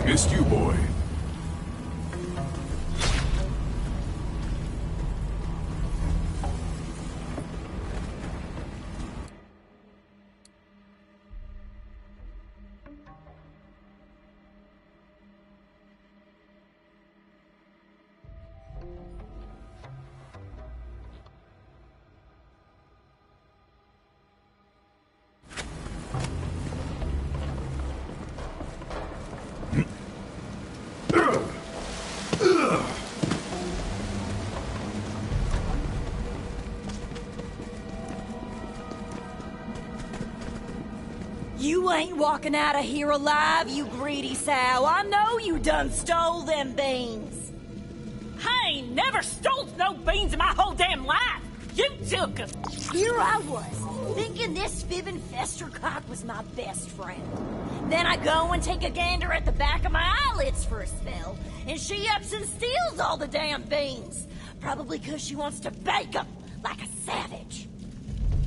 Missed you, boy. You ain't walking out of here alive, you greedy sow. I know you done stole them beans. I ain't never stole no beans in my whole damn life. You took them. Here I was, thinking this fibbing festercock was my best friend. Then I go and take a gander at the back of my eyelids for a spell, and she ups and steals all the damn beans. Probably 'cause she wants to bake them like a savage.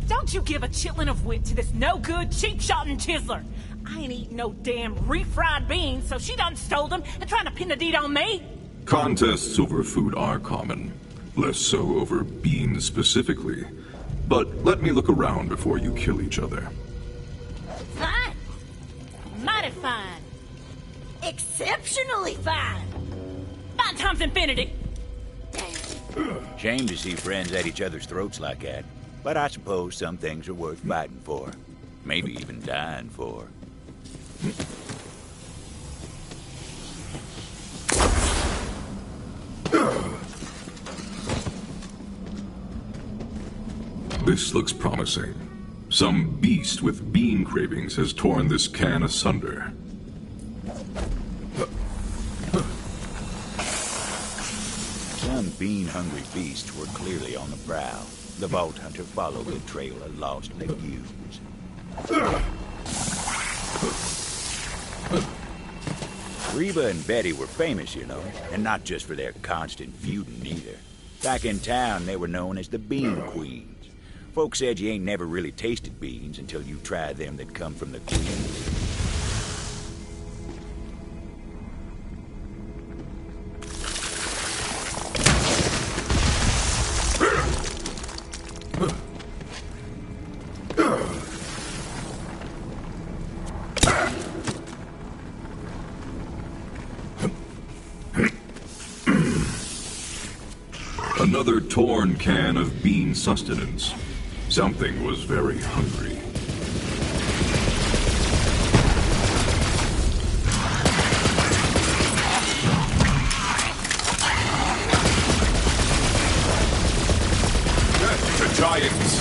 Don't you give a chitlin of wit to this no-good, cheap-shotting chiseler. I ain't eating no damn refried beans, so she done stole them and trying to pin the deed on me. Contests over food are common. Less so over beans specifically. But let me look around before you kill each other. Fine. Mighty fine. Exceptionally fine. Fine times infinity. Shame to see friends at each other's throats like that. But I suppose some things are worth fighting for. Maybe even dying for. This looks promising. Some beast with bean cravings has torn this can asunder. Some bean-hungry beasts were clearly on the prowl. The Vault Hunter followed the trail of lost legumes. Reba and Betty were famous, you know, and not just for their constant feuding either. Back in town, they were known as the Bean Queens. Folks said you ain't never really tasted beans until you try them that come from the queens. Another torn can of bean sustenance. Something was very hungry. The giants!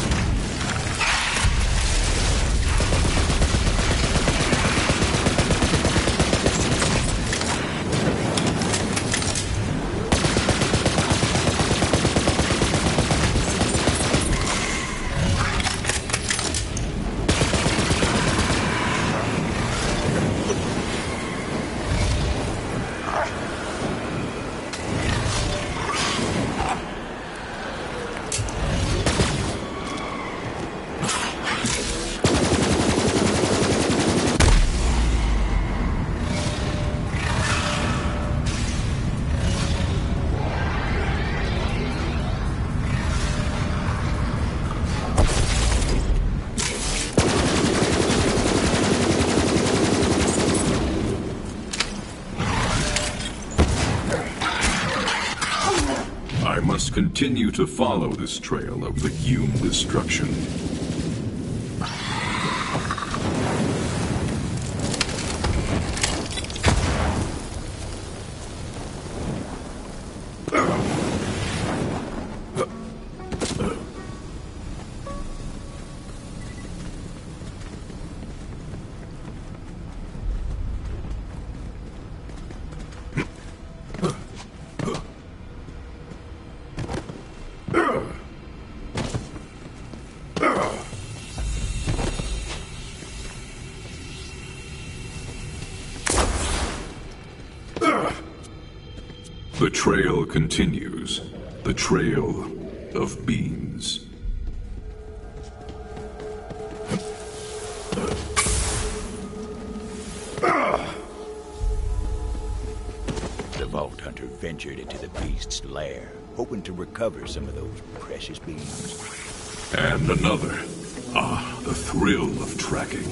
I must continue to follow this trail of legume destruction. The trail continues. The trail of beans. Hunter ventured into the beast's lair, hoping to recover some of those precious beans. And another. Ah, the thrill of tracking.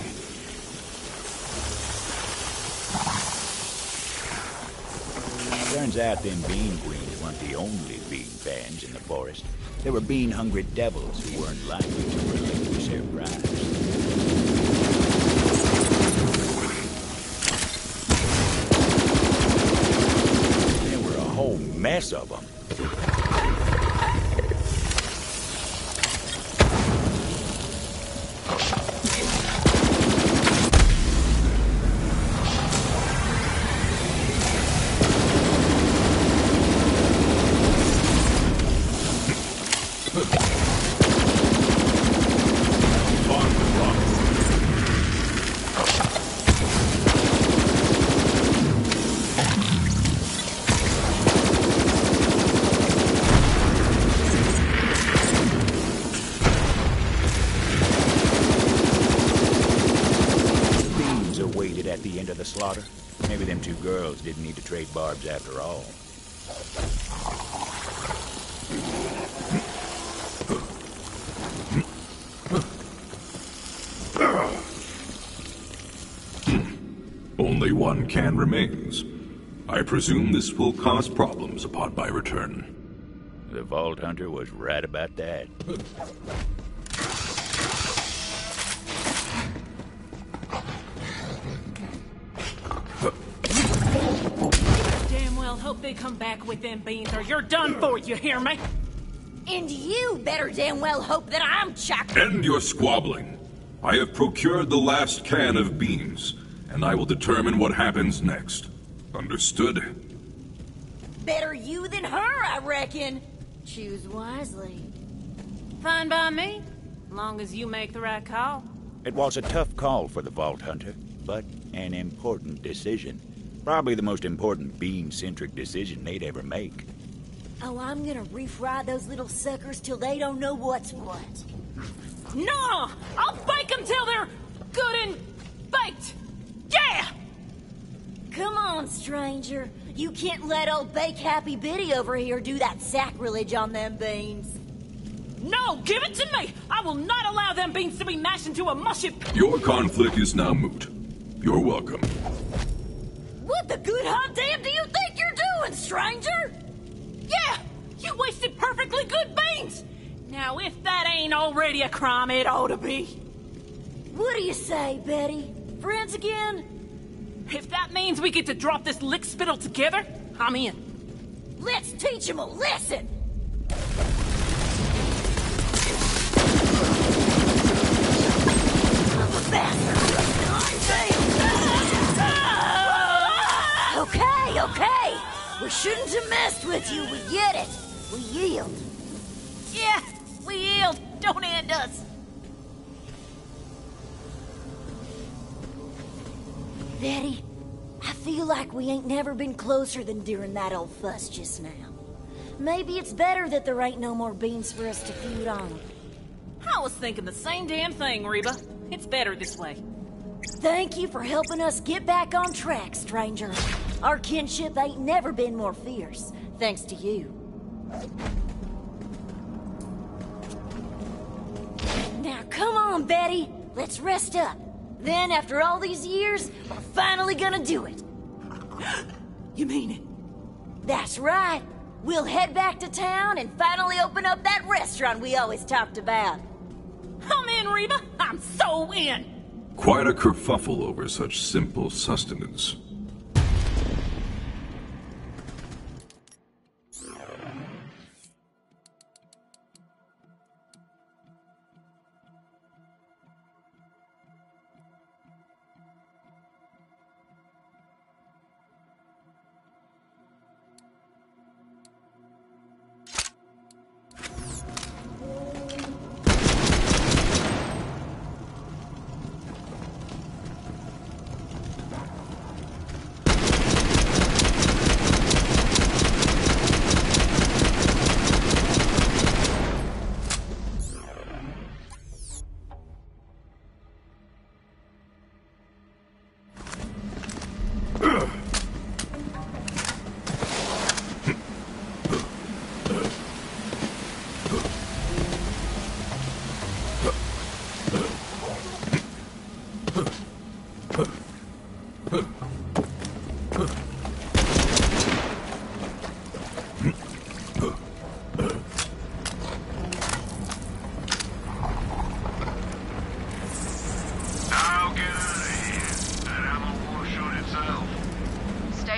Turns out them bean queens weren't the only bean fans in the forest. There were bean-hungry devils who weren't likely to relinquish their prize. There were a whole mess of them. At the end of the slaughter. Maybe them two girls didn't need to trade barbs after all. Only one can remains. I presume this will cause problems upon my return. The Vault Hunter was right about that. Hope they come back with them beans or you're done for, you hear me? And you better damn well hope that I'm chocked. End your squabbling. I have procured the last can of beans, and I will determine what happens next. Understood? Better you than her, I reckon. Choose wisely. Fine by me, long as you make the right call. It was a tough call for the Vault Hunter, but an important decision. Probably the most important bean-centric decision they'd ever make. Oh, I'm gonna refry those little suckers till they don't know what's what. No! I'll bake them till they're good and baked! Yeah! Come on, stranger. You can't let old Bake Happy Biddy over here do that sacrilege on them beans. No, give it to me! I will not allow them beans to be mashed into a mushy... Your conflict is now moot. You're welcome. What the good hot damn do you think you're doing, stranger? Yeah! You wasted perfectly good beans! Now, if that ain't already a crime, it ought to be. What do you say, Betty? Friends again? If that means we get to drop this lick spittle together, I'm in. Let's teach him a lesson! Okay. We shouldn't have messed with you. We get it. We yield. Yeah, we yield. Don't end us. Betty, I feel like we ain't never been closer than during that old fuss just now. Maybe it's better that there ain't no more beans for us to feud on. I was thinking the same damn thing, Reba. It's better this way. Thank you for helping us get back on track, stranger. Our kinship ain't never been more fierce, thanks to you. Now come on, Betty. Let's rest up. Then, after all these years, we're finally gonna do it. You mean it? That's right. We'll head back to town and finally open up that restaurant we always talked about. I'm in, Reba. I'm so in. Quite a kerfuffle over such simple sustenance.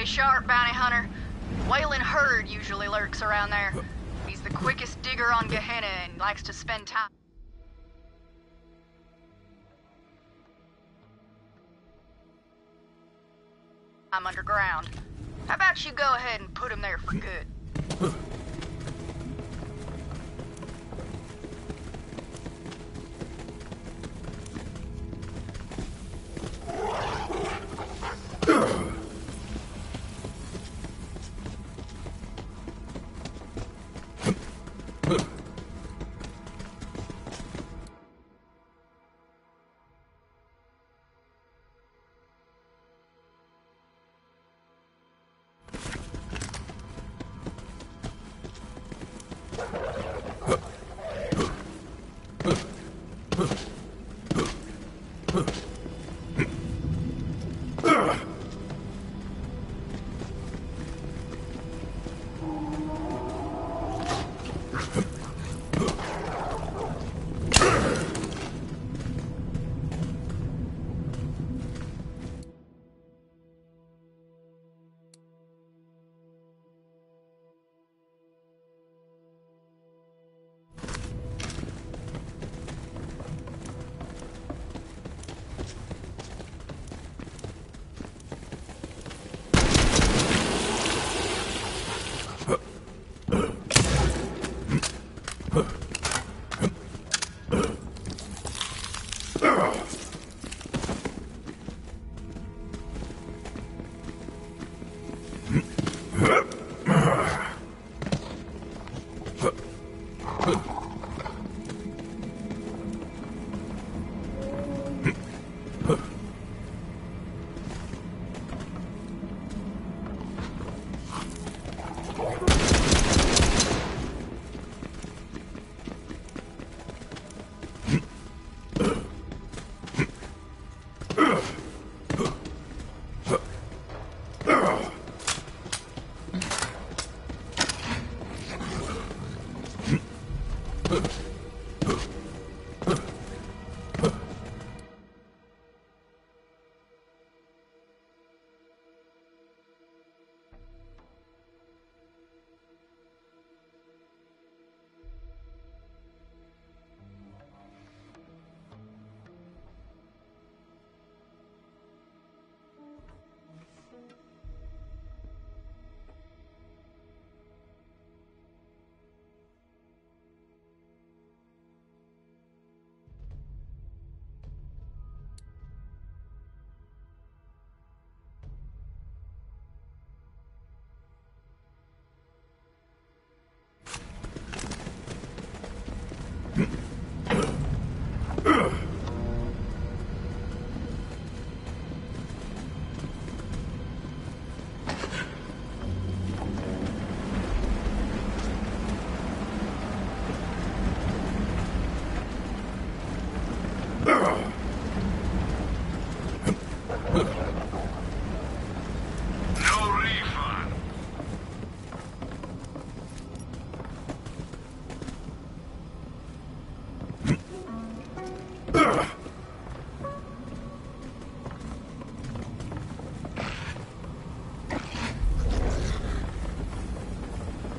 Sharp, bounty hunter. Waylon Hurd usually lurks around there. He's the quickest digger on Gehenna and likes to spend time. I'm underground. How about you go ahead and put him there for good?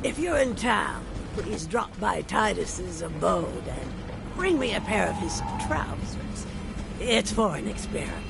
If you're in town, please drop by Titus's abode and bring me a pair of his trousers. It's for an experiment.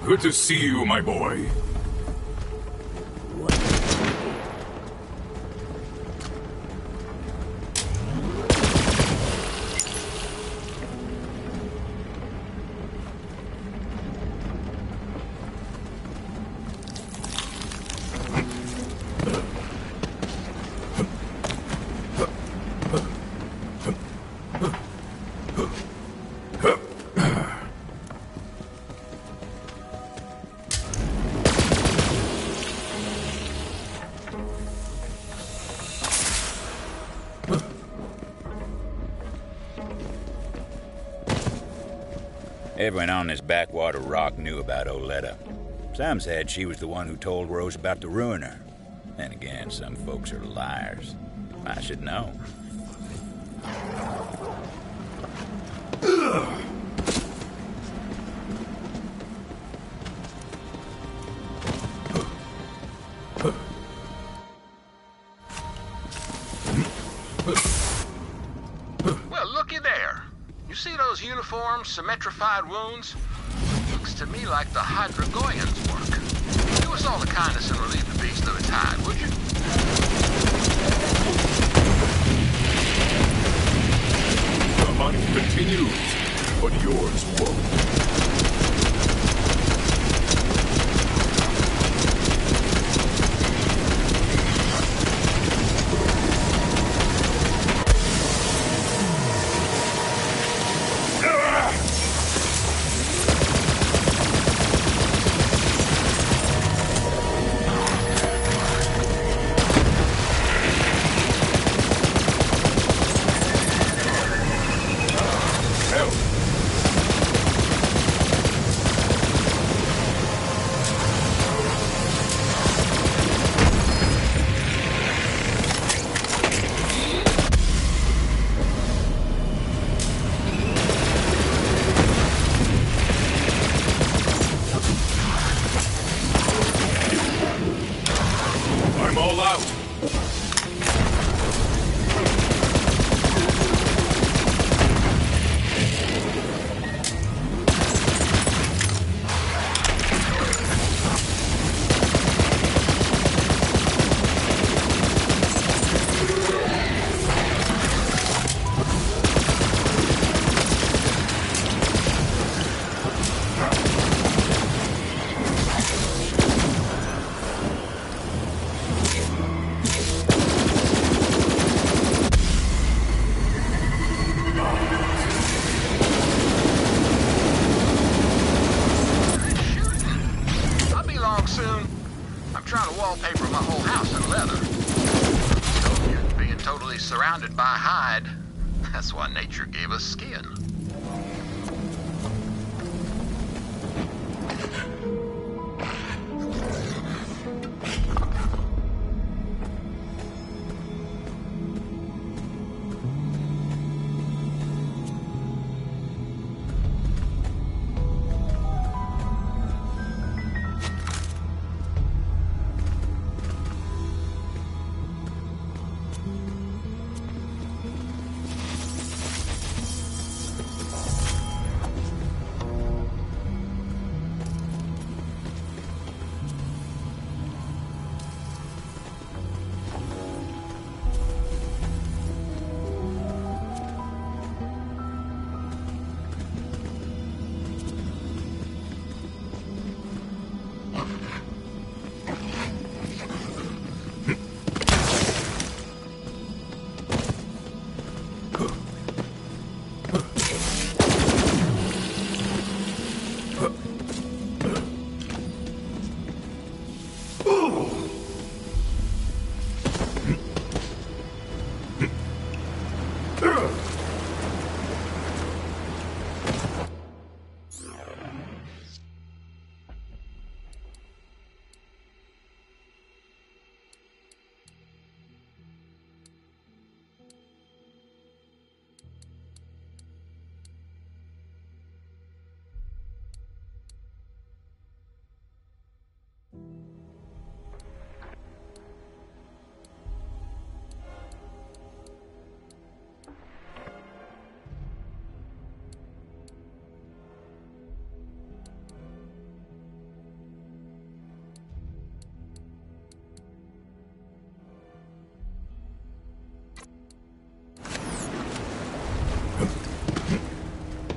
Good to see you, my boy. Everyone on this backwater rock knew about Oletta. Some said she was the one who told Rose about the ruiner. Then again, some folks are liars. I should know. Well, looky there. You see those uniforms, symmetrified wounds? Looks to me like the Hydragoyans work. Do us all the kindness and relieve the beast of its hide, would you? The hunt continues, but yours won't. Surrounded by hide. That's why nature gave us skin.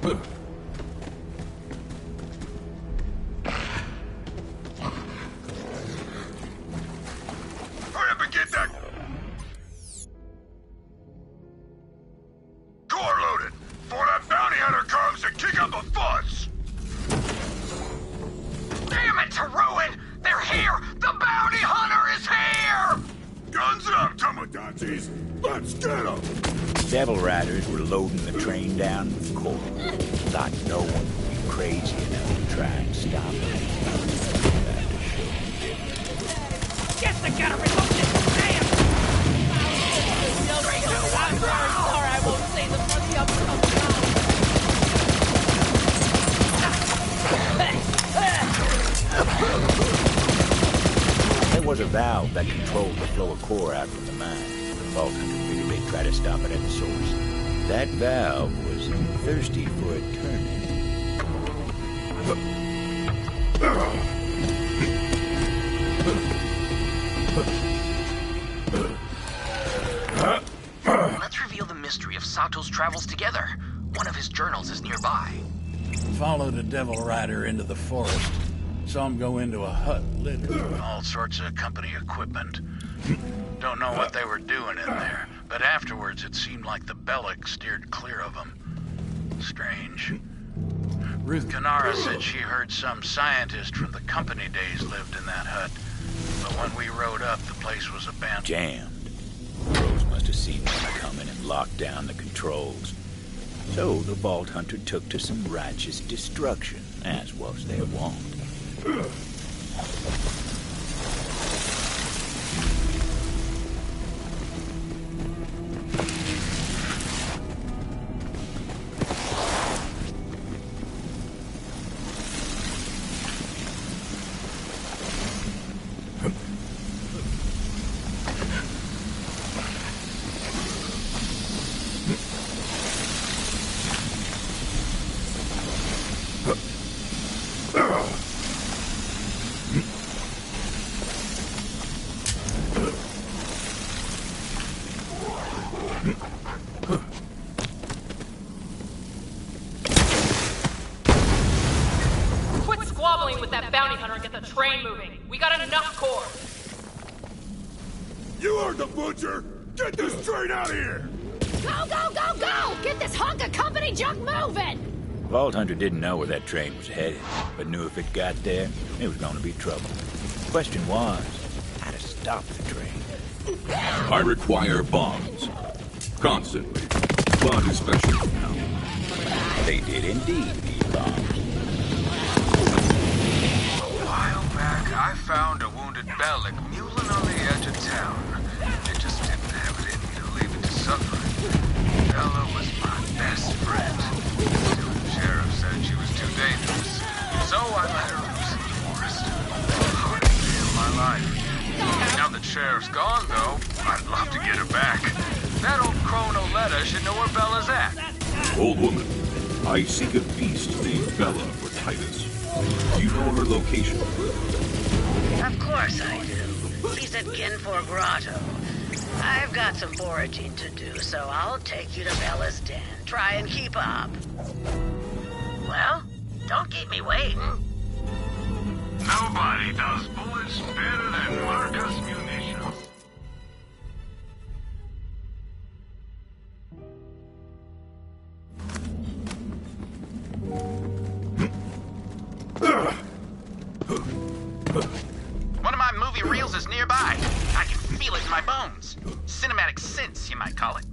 Hurry up and get that core loaded before that bounty hunter comes to kick up a fuss. Damn it, Taruin! They're here! The bounty hunter is here! Guns up, Tomodachi's! Let's get them! Devil Riders were loading the train down with coal. Thought no one would be crazy enough to try and stop them. Guess they gotta reload this damn! I'm sorry, I won't say the funny up. There was a valve that controlled the flow of core out from the mine. The Vault Hunter figured they'd try to stop it at the source. That valve was thirsty for a turn-in. Let's reveal the mystery of Sato's travels together. One of his journals is nearby. Followed a Devil Rider into the forest. Saw him go into a hut littered. All sorts of company equipment. Don't know what they were doing in there, but afterwards it seemed like the Bellic steered clear of them. Strange. Ruth Kanara said she heard some scientist from the company days lived in that hut, but when we rode up, the place was abandoned. Jammed. Rose must have seen them coming and locked down the controls. So the Vault Hunter took to some righteous destruction, as was their wont. Quit squabbling with that bounty hunter and get the train moving. We got enough core. You heard the butcher! Get this train out of here! Go, go, go, go! Get this hunk of company junk moving! Vault Hunter didn't know where that train was headed, but knew if it got there, it was going to be trouble. The question was, how to stop the train. I require bombs. Constantly. But especially now. They did indeed need bombs. A while back, I found a wounded Bellic mulling on the edge of town. It just didn't have it in me to leave it to suffering. Bella was my best friend. Till the sheriff said she was too dangerous. So I let her loose in the forest. Hardest day of my life. Now that Sheriff's gone, though, I'd love to get her back. That old crone Oletta should know where Bella's at. Old woman, I seek a beast named Bella for Titus. Do you know her location? Of course I do. She's at Ginfor Grotto. I've got some foraging to do, so I'll take you to Bella's den. Try and keep up. Well, don't keep me waiting. Nobody does bullets better than Marcus Munitions. One of my movie reels is nearby. I can feel it in my bones. Cinematic sense, you might call it.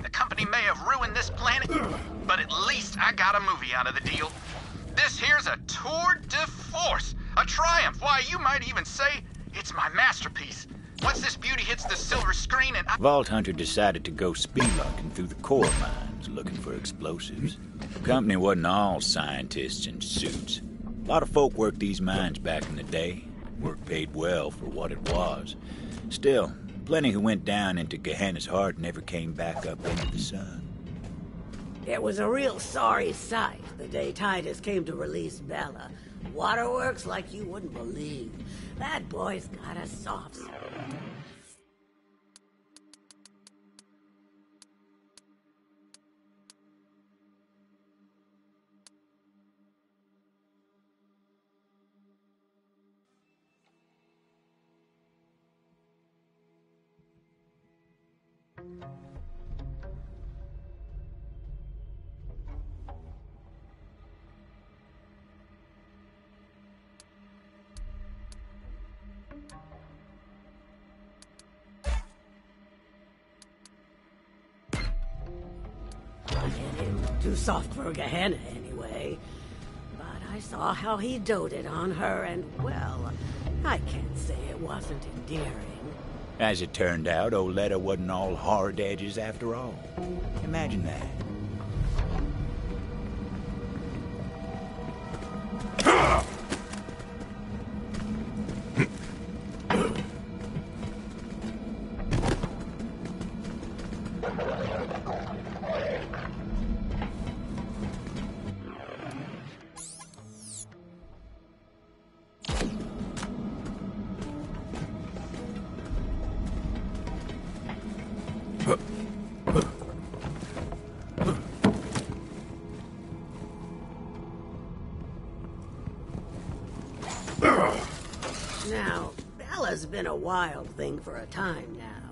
The company may have ruined this planet, but at least I got a movie out of the deal. This here's a tour de force. A triumph. Why, you might even say it's my masterpiece. Once this beauty hits the silver screen and Vault Hunter decided to go spelunking through the core mines looking for explosives. The company wasn't all scientists in suits. A lot of folk worked these mines back in the day. Work paid well for what it was. Still, plenty who went down into Gehenna's heart never came back up into the sun. It was a real sorry sight the day Titus came to release Bella. Waterworks like you wouldn't believe. That boy's got a soft spot. Too soft for Gehenna, anyway. But I saw how he doted on her, and, well, I can't say it wasn't endearing. As it turned out, Oletta wasn't all hard edges after all. Imagine that. Now, Bella's been a wild thing for a time now.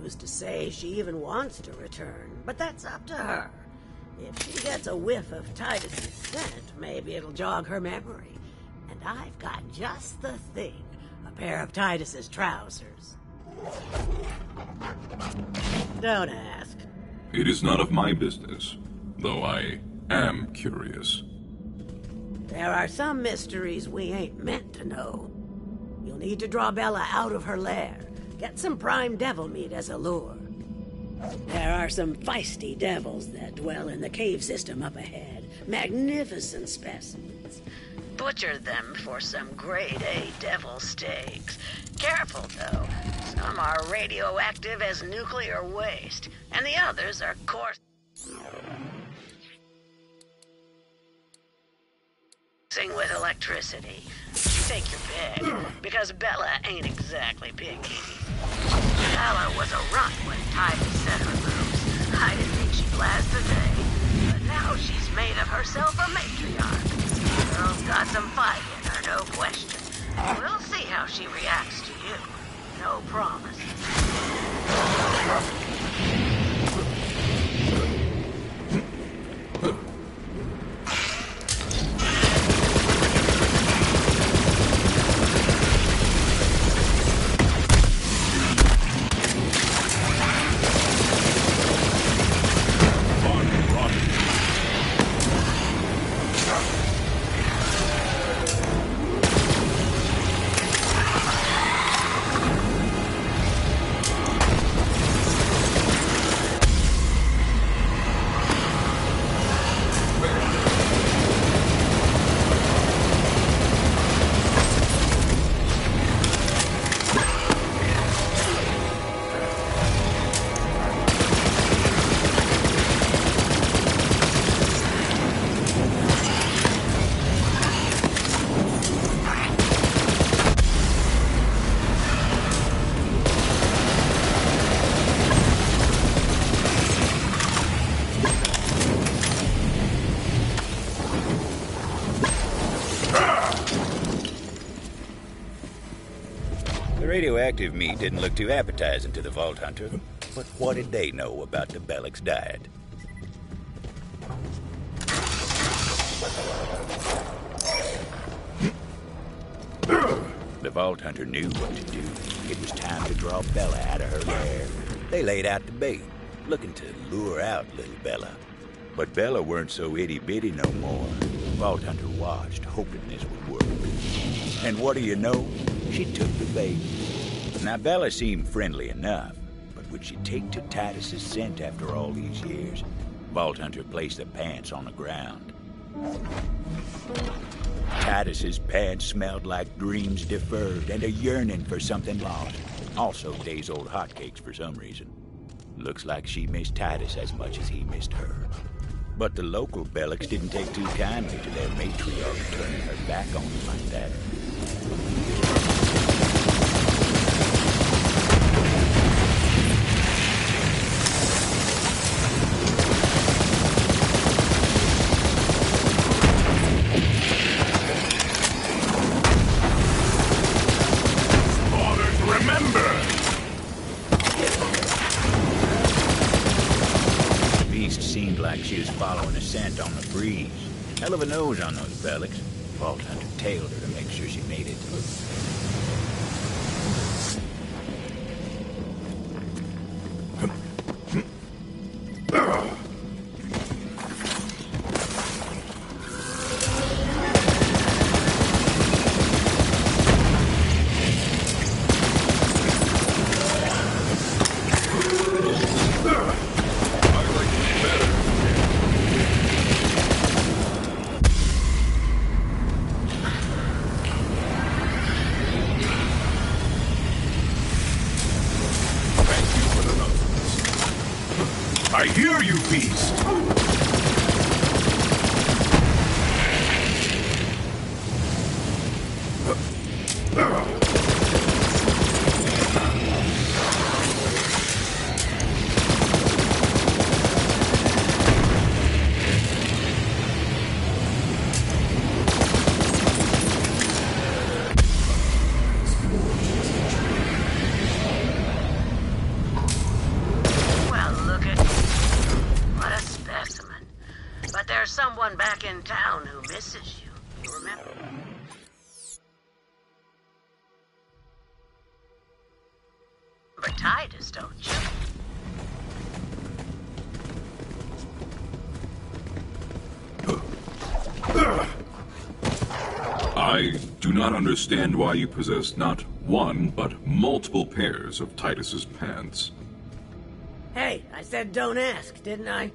Who's to say she even wants to return? But that's up to her. If she gets a whiff of Titus's scent, maybe it'll jog her memory. And I've got just the thing. A pair of Titus's trousers. Don't ask. It is none of my business, though I am curious. There are some mysteries we ain't meant to know. You'll need to draw Bella out of her lair. Get some prime devil meat as a lure. There are some feisty devils that dwell in the cave system up ahead. Magnificent specimens. Butcher them for some grade A devil steaks. Careful, though. Some are radioactive as nuclear waste, and the others are coarse with electricity. Take your pick, because Bella ain't exactly picky. Bella was a runt when Titus set her loose. I didn't think she'd last the day, but now she's made of herself a matriarch. Girl's got some fight in her, no question. We'll see how she reacts to you. No promises. Radioactive meat didn't look too appetizing to the Vault Hunter, but what did they know about the Bellic's diet? The Vault Hunter knew what to do. It was time to draw Bella out of her lair. They laid out the bait, looking to lure out little Bella. But Bella weren't so itty-bitty no more. Vault Hunter watched, hoping this would work. And what do you know? She took the bait. Now, Bella seemed friendly enough, but would she take to Titus's scent after all these years? Vault Hunter placed the pants on the ground. Titus's pants smelled like dreams deferred and a yearning for something lost. Also days-old hotcakes for some reason. Looks like she missed Titus as much as he missed her. But the local Bellics didn't take too kindly to their matriarch turning her back on them like that. She was following a scent on the breeze. Hell of a nose on those Bellics. Vault Hunter tailed her to make sure she made it. beast! Someone back in town who misses you. You remember? Remember Titus, don't you? I do not understand why you possess not one, but multiple pairs of Titus's pants. Hey, I said don't ask, didn't I? You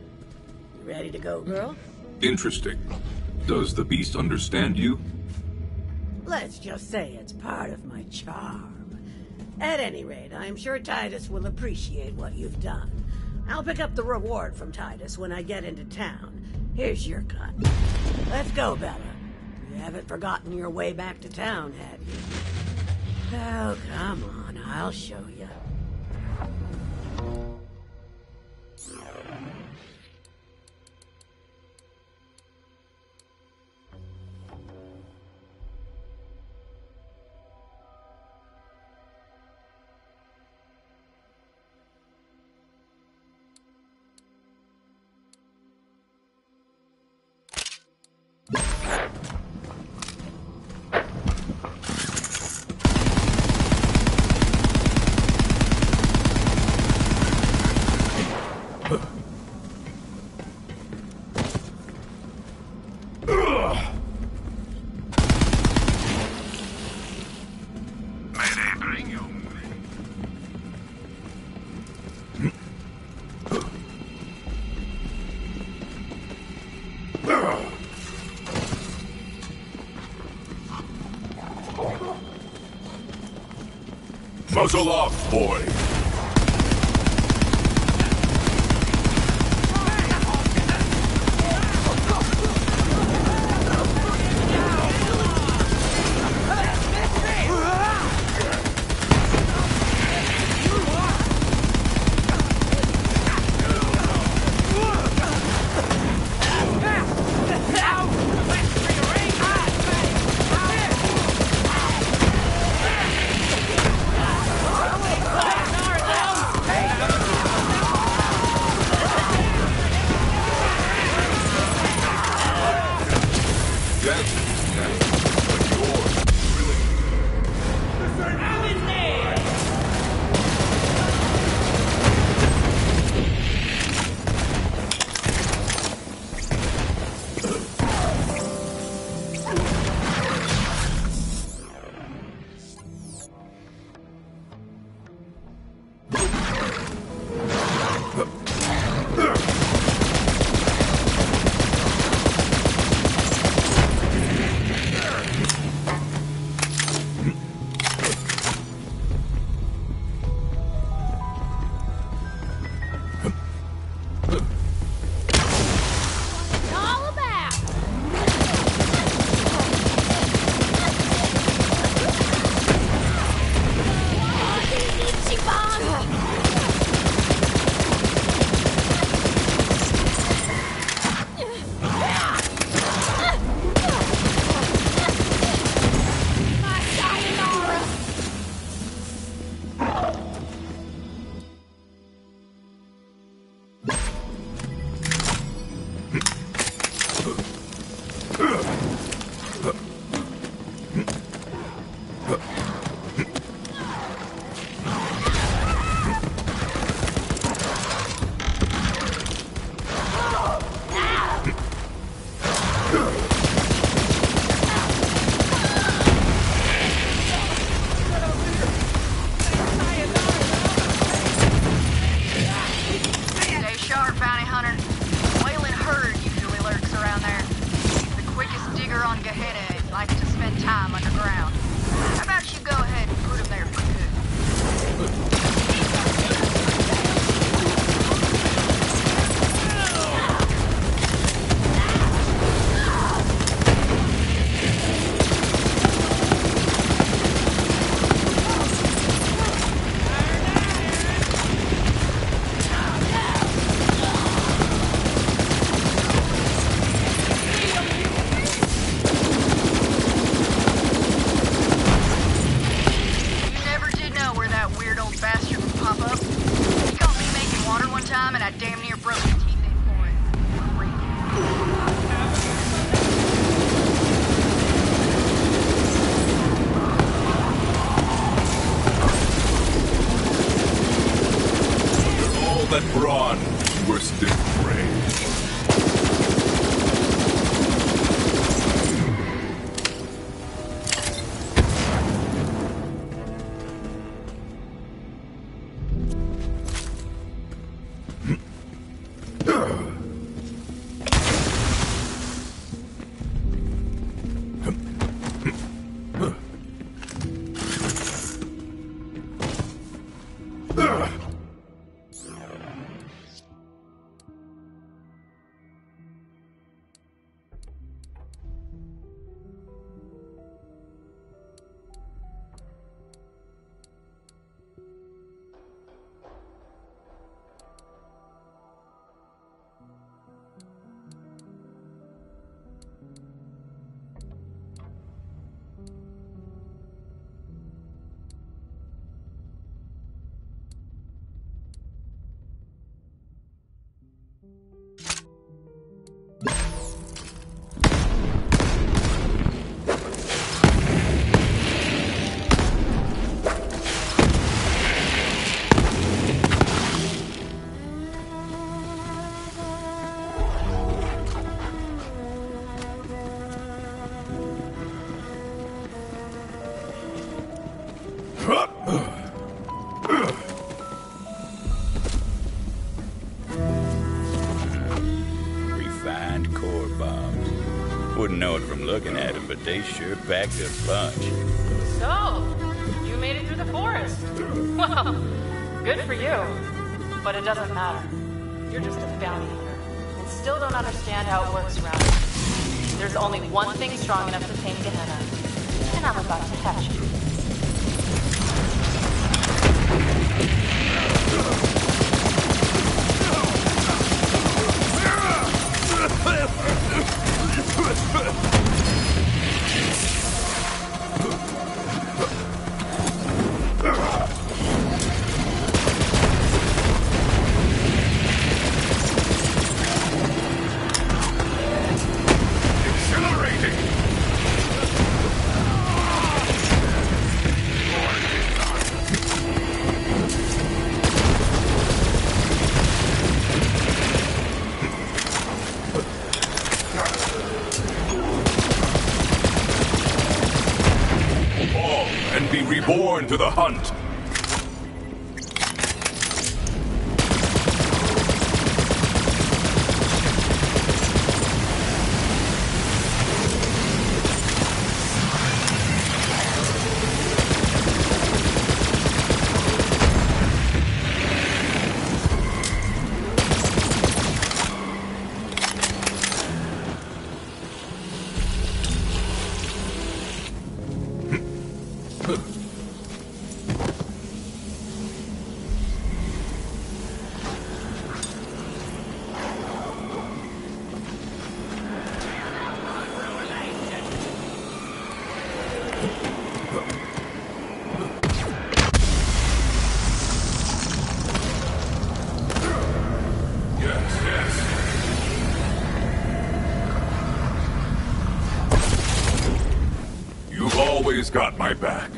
ready to go, girl? Interesting. Does the beast understand you? Let's just say it's part of my charm. At any rate, I'm sure Titus will appreciate what you've done. I'll pick up the reward from Titus when I get into town. Here's your cut. Let's go, Bella. You haven't forgotten your way back to town, have you? Oh, come on, I'll show you. Muzzle off, boy! Refined core bombs. Wouldn't know it from looking at them, but they sure packed a punch. So, you made it through the forest. Well, good for you. But it doesn't matter. You're just a bounty hunter, and still don't understand how it works around here. There's only one thing strong enough to tame Gehenna, and I'm about to hatch it. Reborn to the hunt. Always got my back.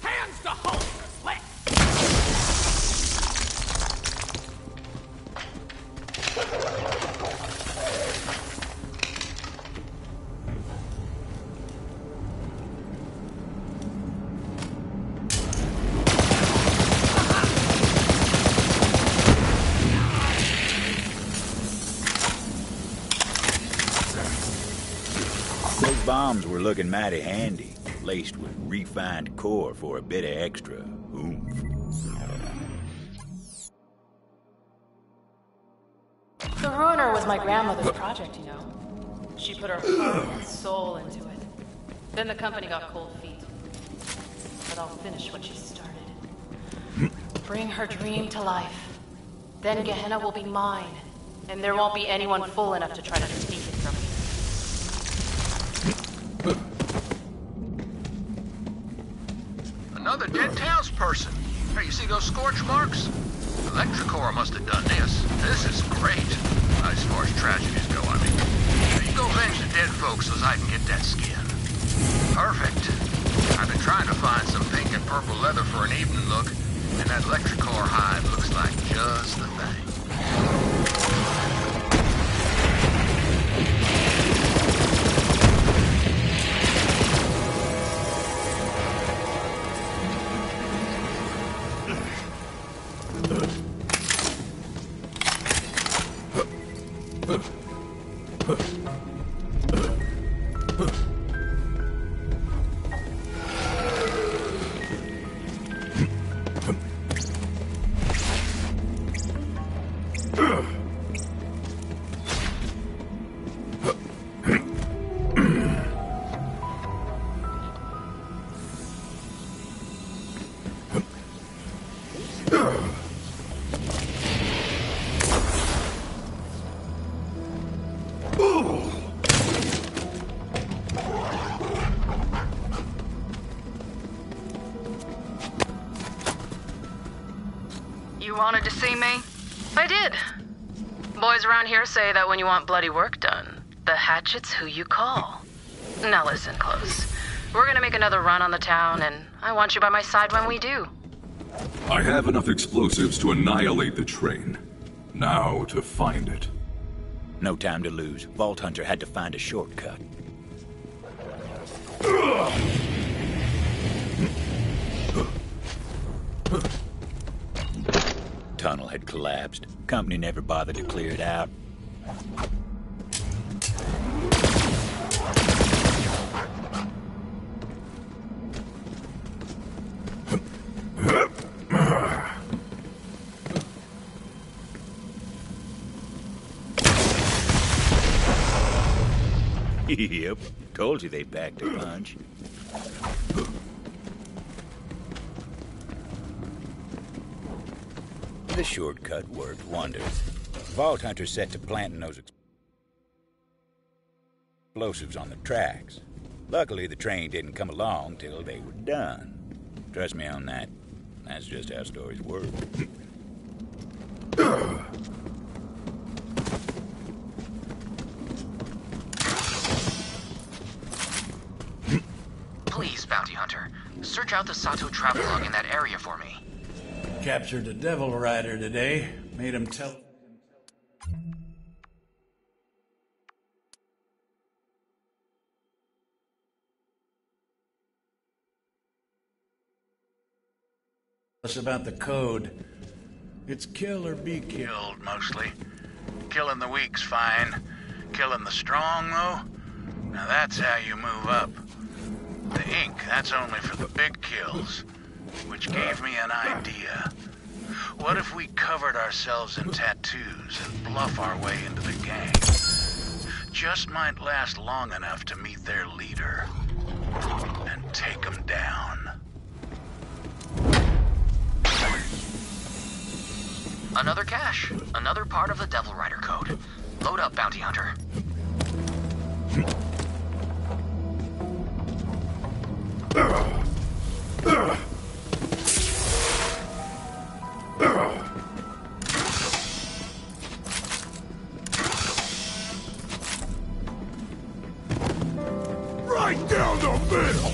Hands to holsters, let's... Bombs were looking mighty handy, laced with refined core for a bit of extra oomph. The Ruiner was my grandmother's project, you know. She put her heart and soul into it. Then the company got cold feet. But I'll finish what she started. Bring her dream to life. Then Gehenna will be mine, and there won't be anyone fool enough to try to take it from me. Another dead townsperson. Hey, you see those scorch marks? Electrocore must have done this. This is great. As far as tragedies go, I mean. Now you go avenge the dead folks so I can get that skin. Perfect. I've been trying to find some pink and purple leather for an evening look. that electricore hide looks like just the thing. You wanted to see me? I did. Boys around here say that when you want bloody work done, the hatchet's who you call. Now listen close. We're gonna make another run on the town, and I want you by my side when we do. I have enough explosives to annihilate the train. Now to find it. No time to lose. Vault Hunter had to find a shortcut. Tunnel had collapsed. Company never bothered to clear it out. Yep, told you they packed a punch. The shortcut worked wonders. Vault Hunter set to planting those explosives on the tracks. Luckily, the train didn't come along till they were done. Trust me on that. That's just how stories work. Please, Bounty Hunter, search out the Sato travelogue in that area for me. Captured a devil rider today. Made him tell us about the code. It's kill or be killed, mostly. Killing the weak's fine. Killing the strong, though? Now that's how you move up. The ink, that's only for the big kills. Which gave me an idea. What if we covered ourselves in tattoos and bluff our way into the gang? Just might last long enough to meet their leader and take them down. Another cache. Another part of the Devil Rider code. Load up, Bounty Hunter. Right down the middle!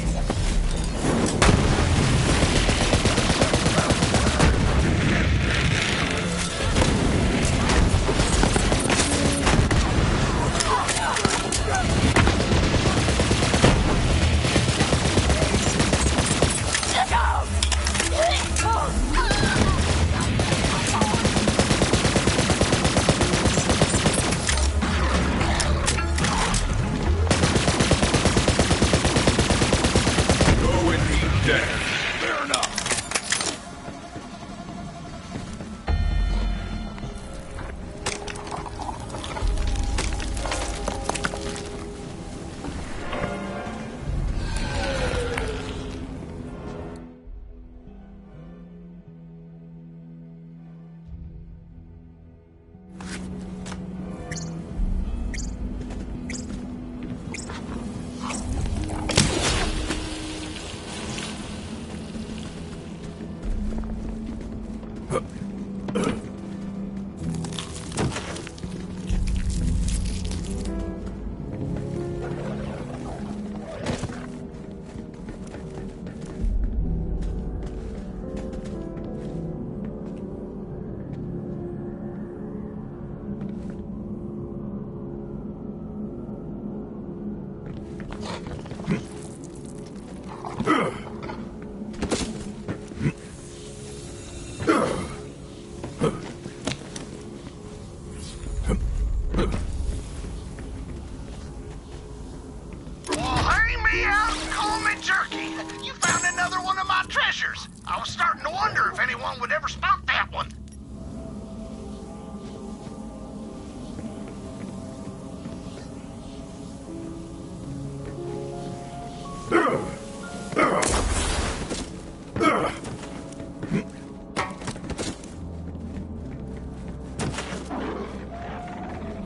wonder if anyone would ever stop that one.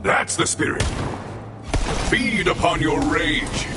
That's the spirit. Feed upon your rage.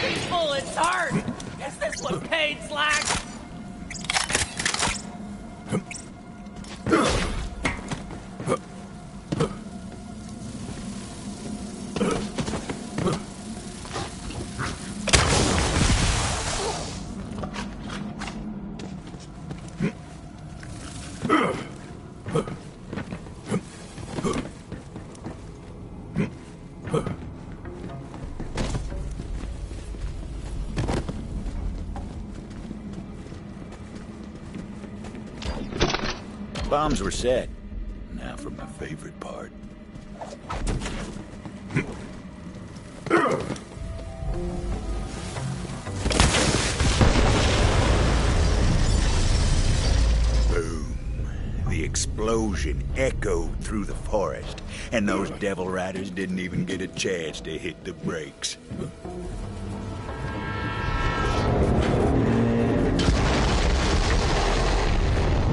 These bullets hurt! Is this what pain's like? Bombs were set. Now for my favorite part. Boom. The explosion echoed through the forest, and those devil riders didn't even get a chance to hit the brakes.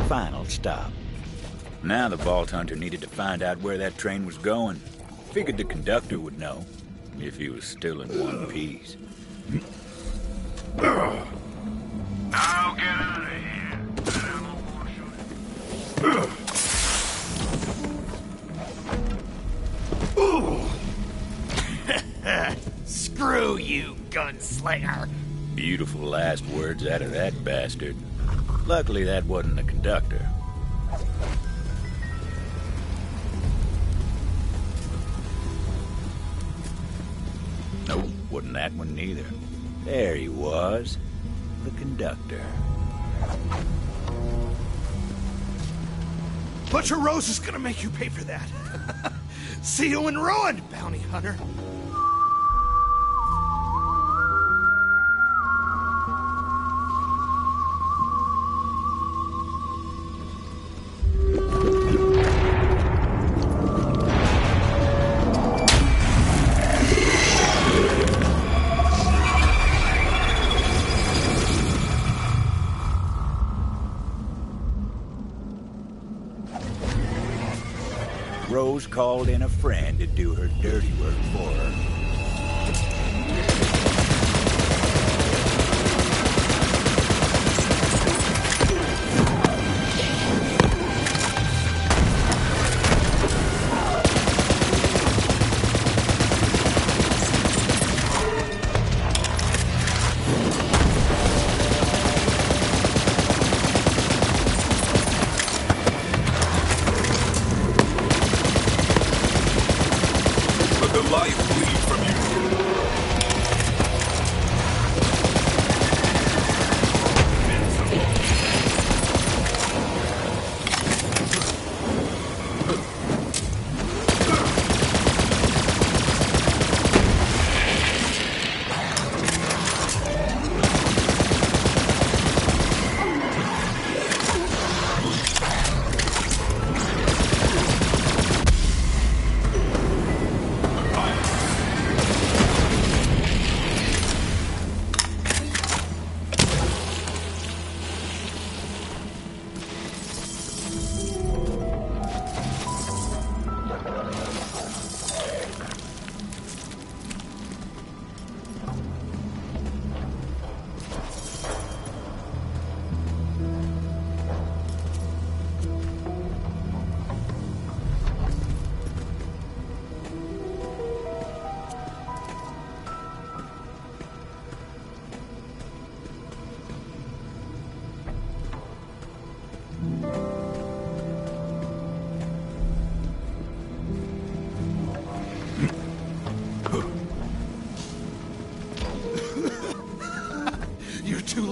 Final stop. Now the Vault Hunter needed to find out where that train was going. Figured the conductor would know, if he was still in one piece. Now get out of here. Screw you, gunslinger. Beautiful last words out of that bastard. Luckily that wasn't the conductor. Nope, wasn't that one neither. There he was, the conductor. Butcher Rose is gonna make you pay for that. See you in ruin, bounty hunter. Rose called in a friend to do her dirty work for her.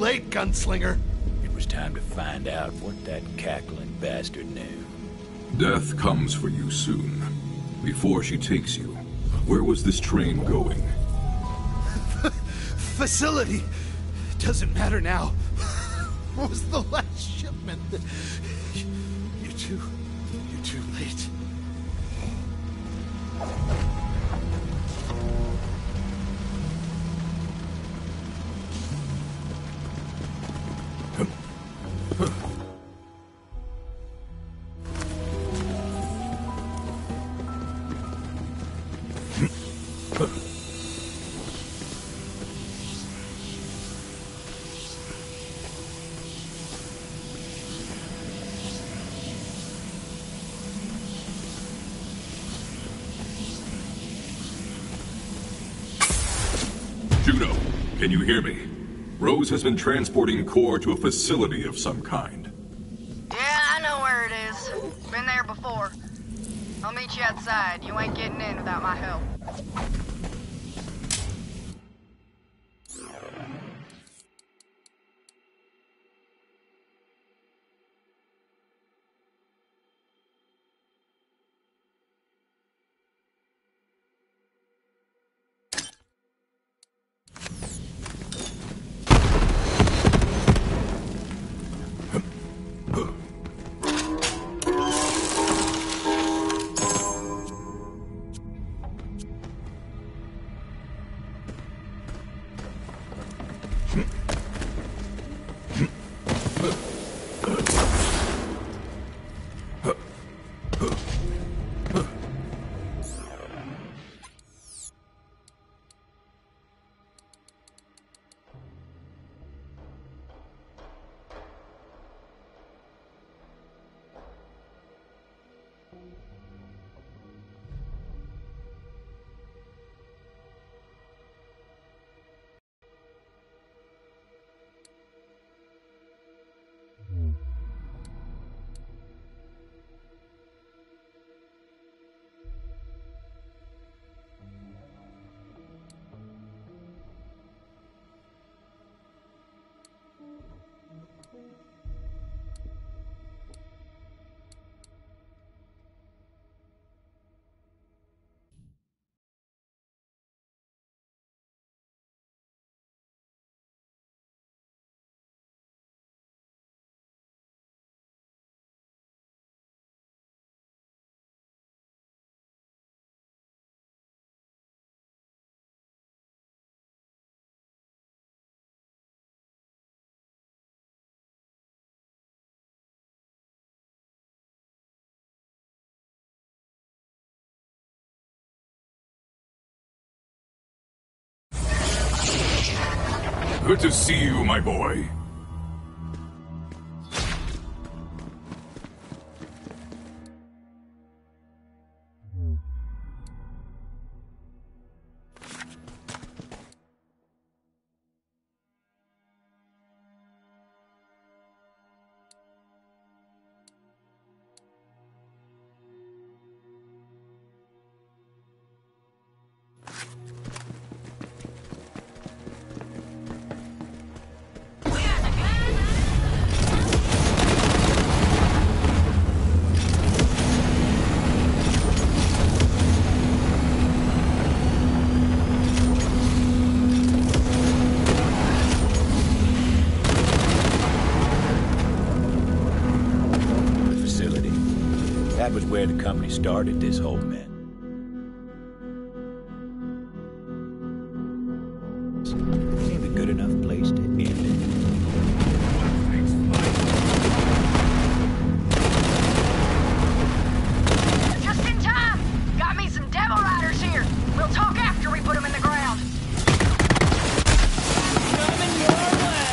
late, gunslinger. It was time to find out what that cackling bastard knew. Death comes for you soon. Before she takes you, where was this train going? Facility. Doesn't matter now. What was the last shipment? You're too late. Juno, can you hear me? Rose has been transporting Core to a facility of some kind. Yeah, I know where it is. Been there before. I'll meet you outside. You ain't getting in without my help. Good to see you, my boy. That was where the company started this whole mess. Seemed a good enough place to end it. Just in time! Got me some devil riders here. We'll talk after we put them in the ground. Coming your way!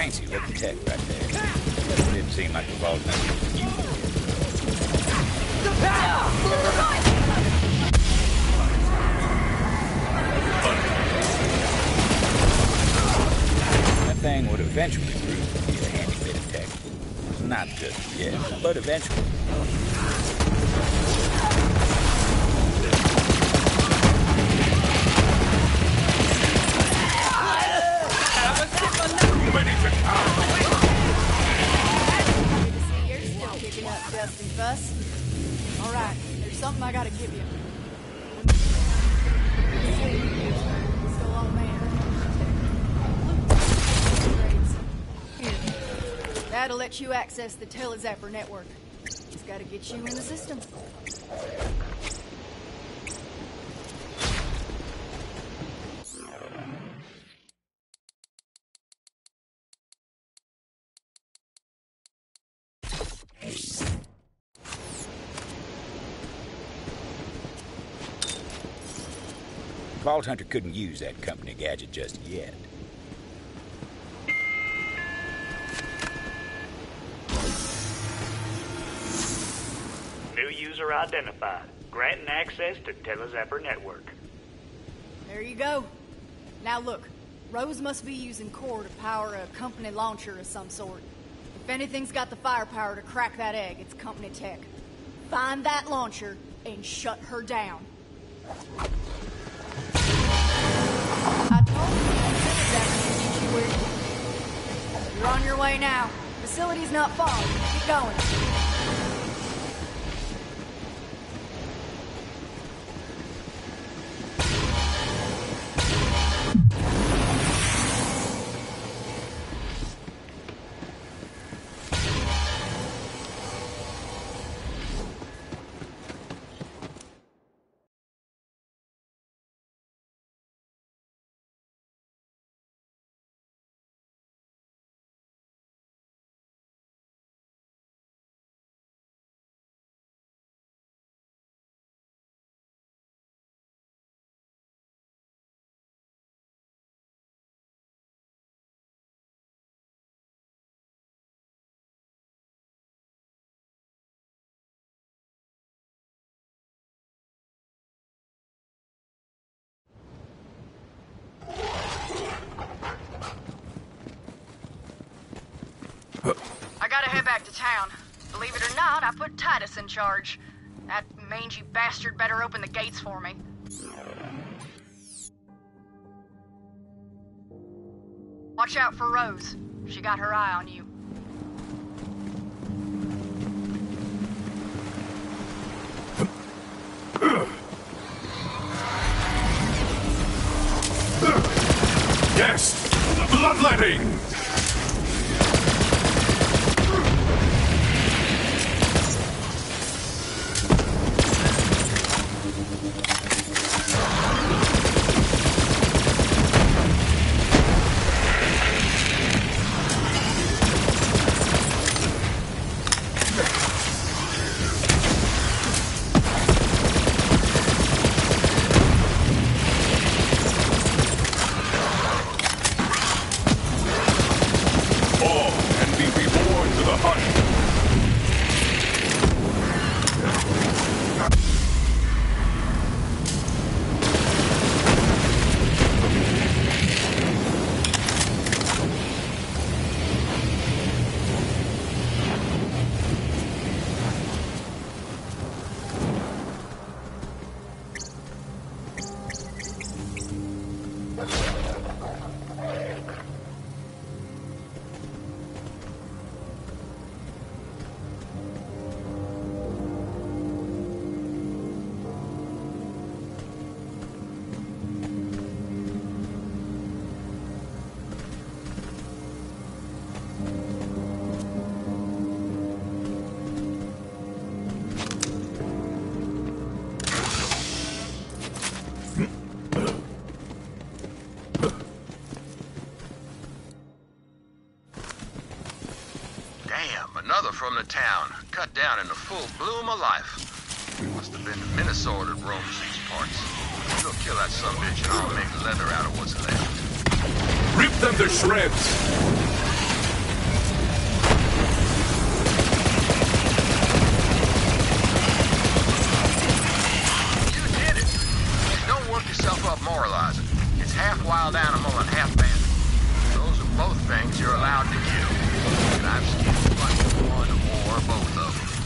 Fancy looking tech right there. Didn't seem like the Vault Hunter could use it. That thing would eventually prove to be a handy bit of tech. Not just yet, but eventually. You're still kicking up dust and fuss. All right, there's something I gotta give you. Still on man. Here. That'll let you access the Telezapper network. Just gotta get you in the system. Vault Hunter couldn't use that company gadget just yet. New user identified. Granting access to Telezapper network. There you go. Now look, Rose must be using core to power a company launcher of some sort. If anything's got the firepower to crack that egg, it's company tech. Find that launcher and shut her down. I told you that you're on your way now. Facility's not far. Get going. I gotta head back to town. Believe it or not, I put Titus in charge. That mangy bastard better open the gates for me. Watch out for Rose. She got her eye on you. Yes! Bloodletting! Another from the town, cut down in the full bloom of life. Must have been the Minnesota that roams these parts. You'll kill that sumbitch and I'll make leather out of what's left. Rip them to shreds! I've seen you fight one or both of them.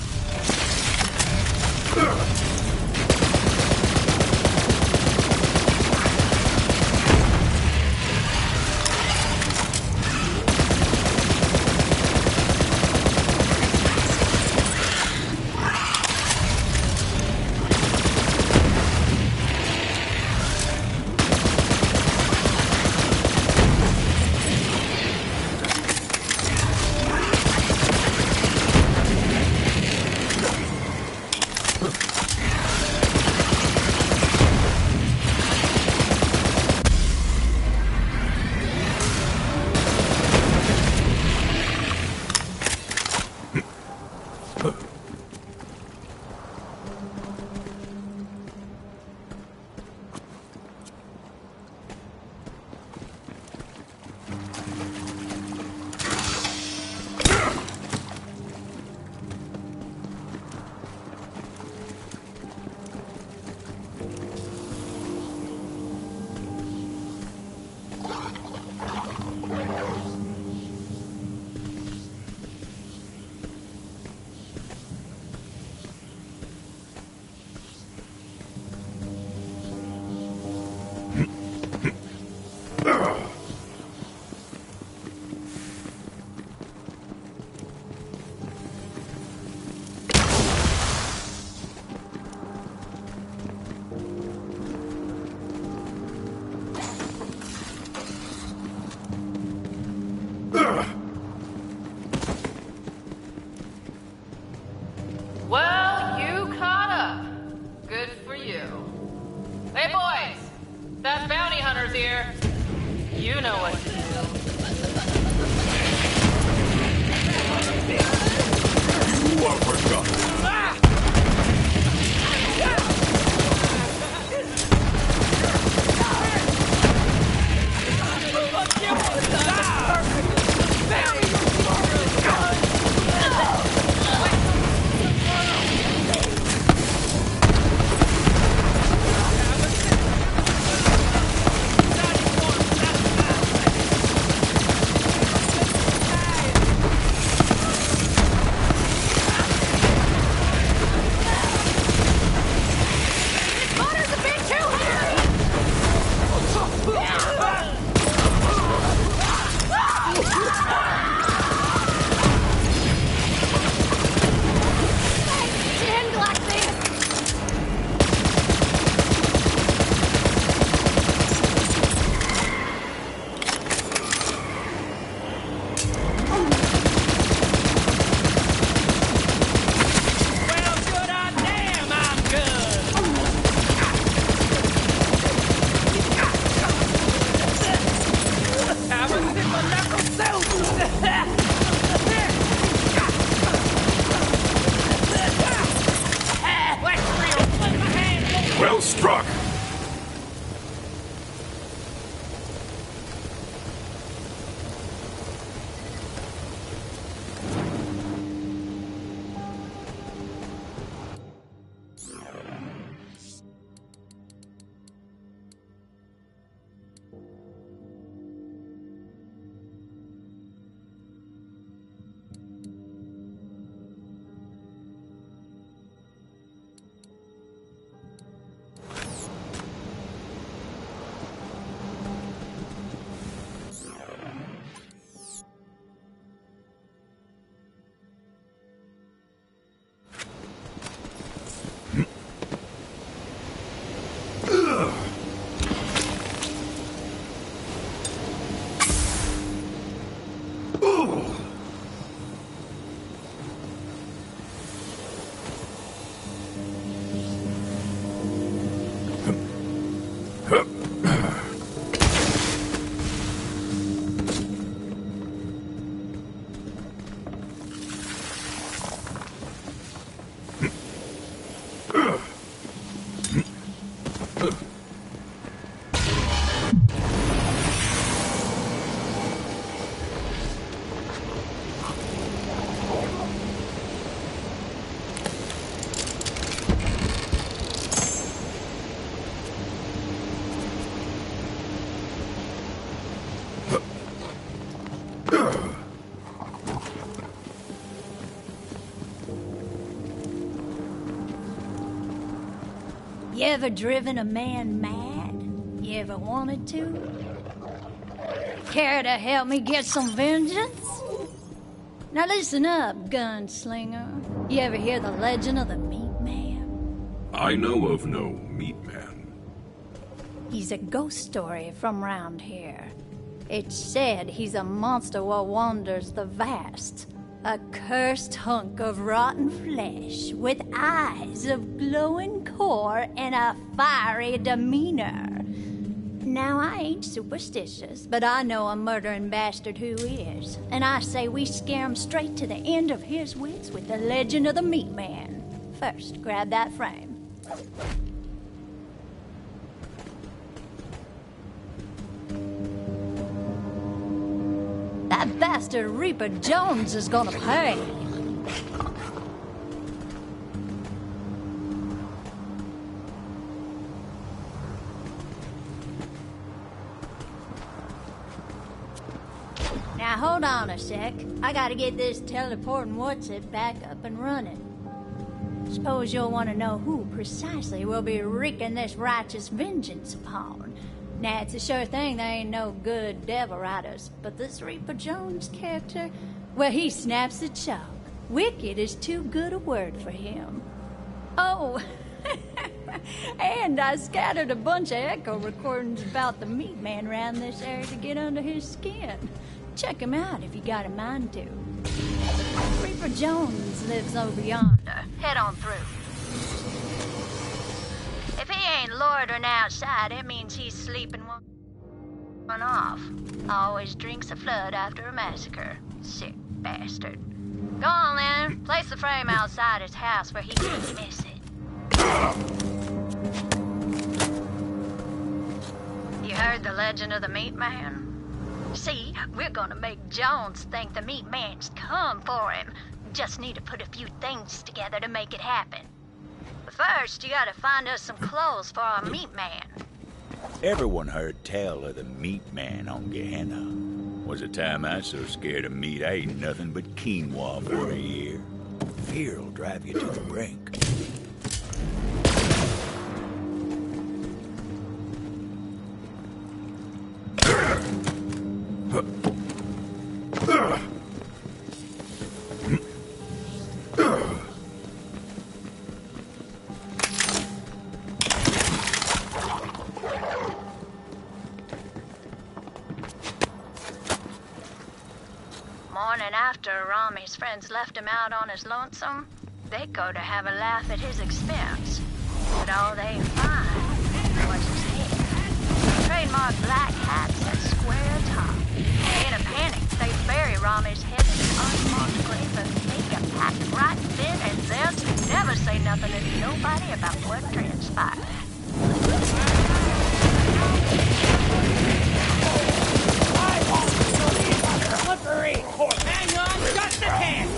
You ever driven a man mad? You ever wanted to? Care to help me get some vengeance? Now listen up, gunslinger. You ever hear the legend of the Meat Man? I know of no Meat Man. He's a ghost story from round here. It's said he's a monster what wanders the vast. A cursed hunk of rotten flesh with eyes of glowing core and a fiery demeanor. Now, I ain't superstitious, but I know a murdering bastard who is. And I say we scare him straight to the end of his wits with the legend of the Meat Man. First, grab that frame. That bastard Reaper Jones is gonna pay. Now hold on a sec. I gotta get this teleporting what's-it back up and running. Suppose you'll want to know who precisely we'll be wreaking this righteous vengeance upon. Now, it's a sure thing there ain't no good devil riders, but this Reaper Jones character, well, he snaps the chalk. Wicked is too good a word for him. Oh, and I scattered a bunch of echo recordings about the Meat Man around this area to get under his skin. Check him out if you got a mind to. Reaper Jones lives over yonder. Head on through. If he ain't loitering outside, it means he's sleeping one off. Always drinks a flood after a massacre. Sick bastard. Go on then. Place the frame outside his house where he can't miss it. You heard the legend of the Meat Man? See, we're gonna make Jones think the Meat Man's come for him. Just need to put a few things together to make it happen. But first, you gotta find us some clothes for our Meat Man. Everyone heard tell of the Meat Man on Gehenna. Was a time I so scared of meat I ate nothing but quinoa for a year. Fear'll drive you to the brink. Morning after Rami's friends left him out on his lonesome, they go to have a laugh at his expense. But all they find was his head. Trademark black hats and square top. In a panic, they bury Rami's head in an unmarked grave and make a pact right then and there to never say nothing to nobody about what transpired. Slippery! Hang on just a hand!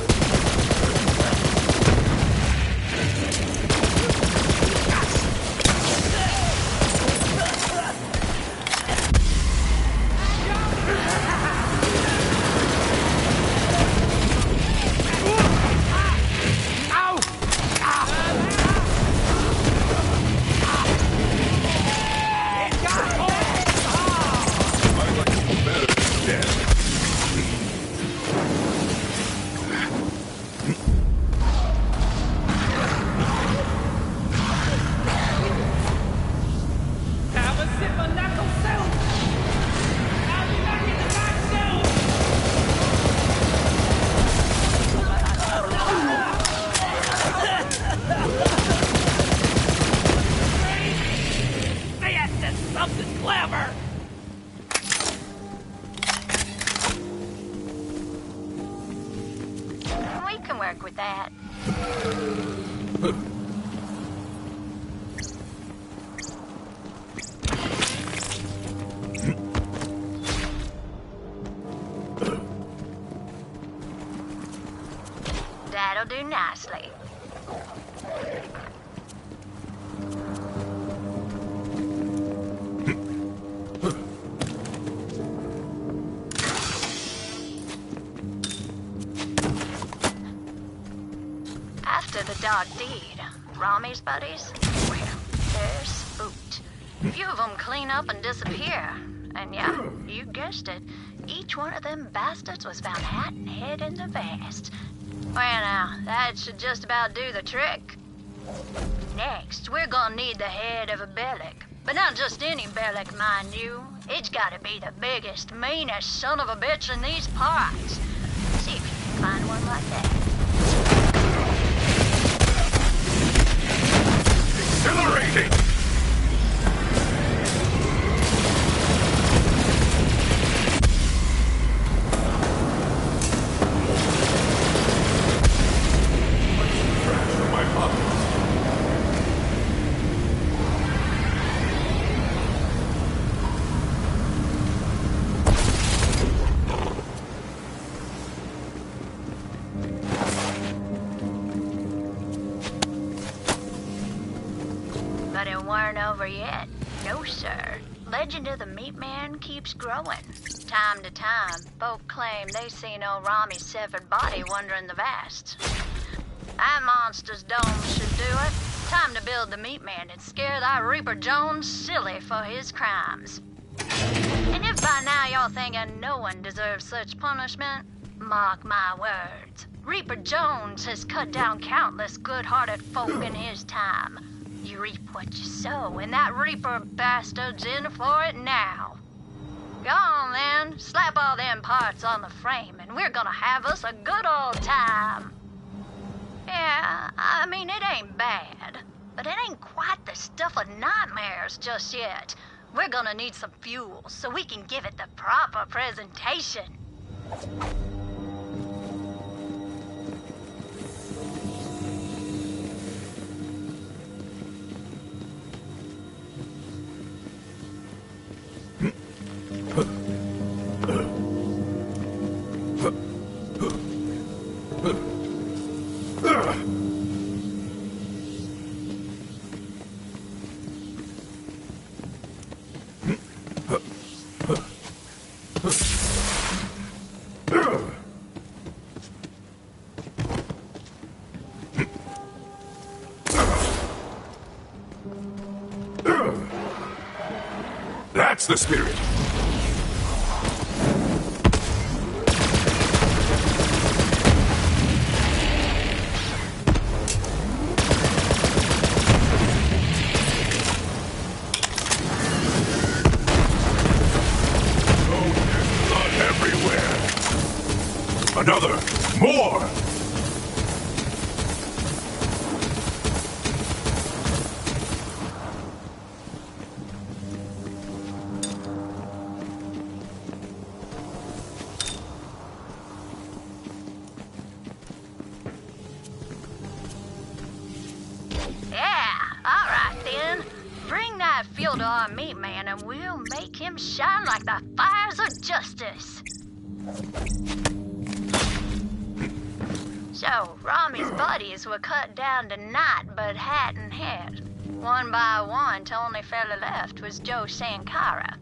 That'll do nicely. After the dog deed, Rami's buddies, well, they're spooked. A few of them clean up and disappear. And yeah, you guessed it. Each one of them bastards was found hat and head in the vast. Well now, that should just about do the trick. Next, we're gonna need the head of a Bellic. But not just any Bellic, mind you. It's gotta be the biggest, meanest son of a bitch in these parts. See if you can find one like that. Exhilarating! But it weren't over yet. No, sir. Legend of the Meat Man keeps growing. Time to time, folk claim they seen old Rami's severed body wandering the vast. That monster's dome should do it. Time to build the Meat Man and scare that Reaper Jones silly for his crimes. And if by now y'all thinking no one deserves such punishment, mark my words. Reaper Jones has cut down countless good-hearted folk in his time. You reap what you sow, and that Reaper bastard's in for it now. Go on then, slap all them parts on the frame, and we're gonna have us a good old time. Yeah, I mean, it ain't bad, but it ain't quite the stuff of nightmares just yet. We're gonna need some fuel so we can give it the proper presentation. That's the spirit. Another! More! To our meat man, and we'll make him shine like the fires of justice. So, Rami's buddies were cut down tonight, but hat and head. One by one, till only fella left was Joe Sankara.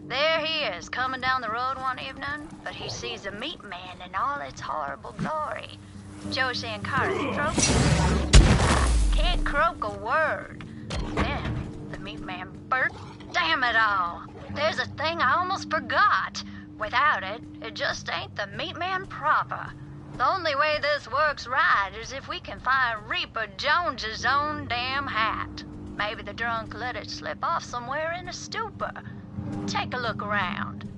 There he is, coming down the road one evening, but he sees a meat man in all its horrible glory. Joe Sankara's croaking. Can't croak a word. Then the meat man burst. Damn it all! There's a thing I almost forgot. Without it, it just ain't the meat man proper. The only way this works right is if we can find Reaper Jones's own damn hat. Maybe the drunk let it slip off somewhere in a stupor. Take a look around.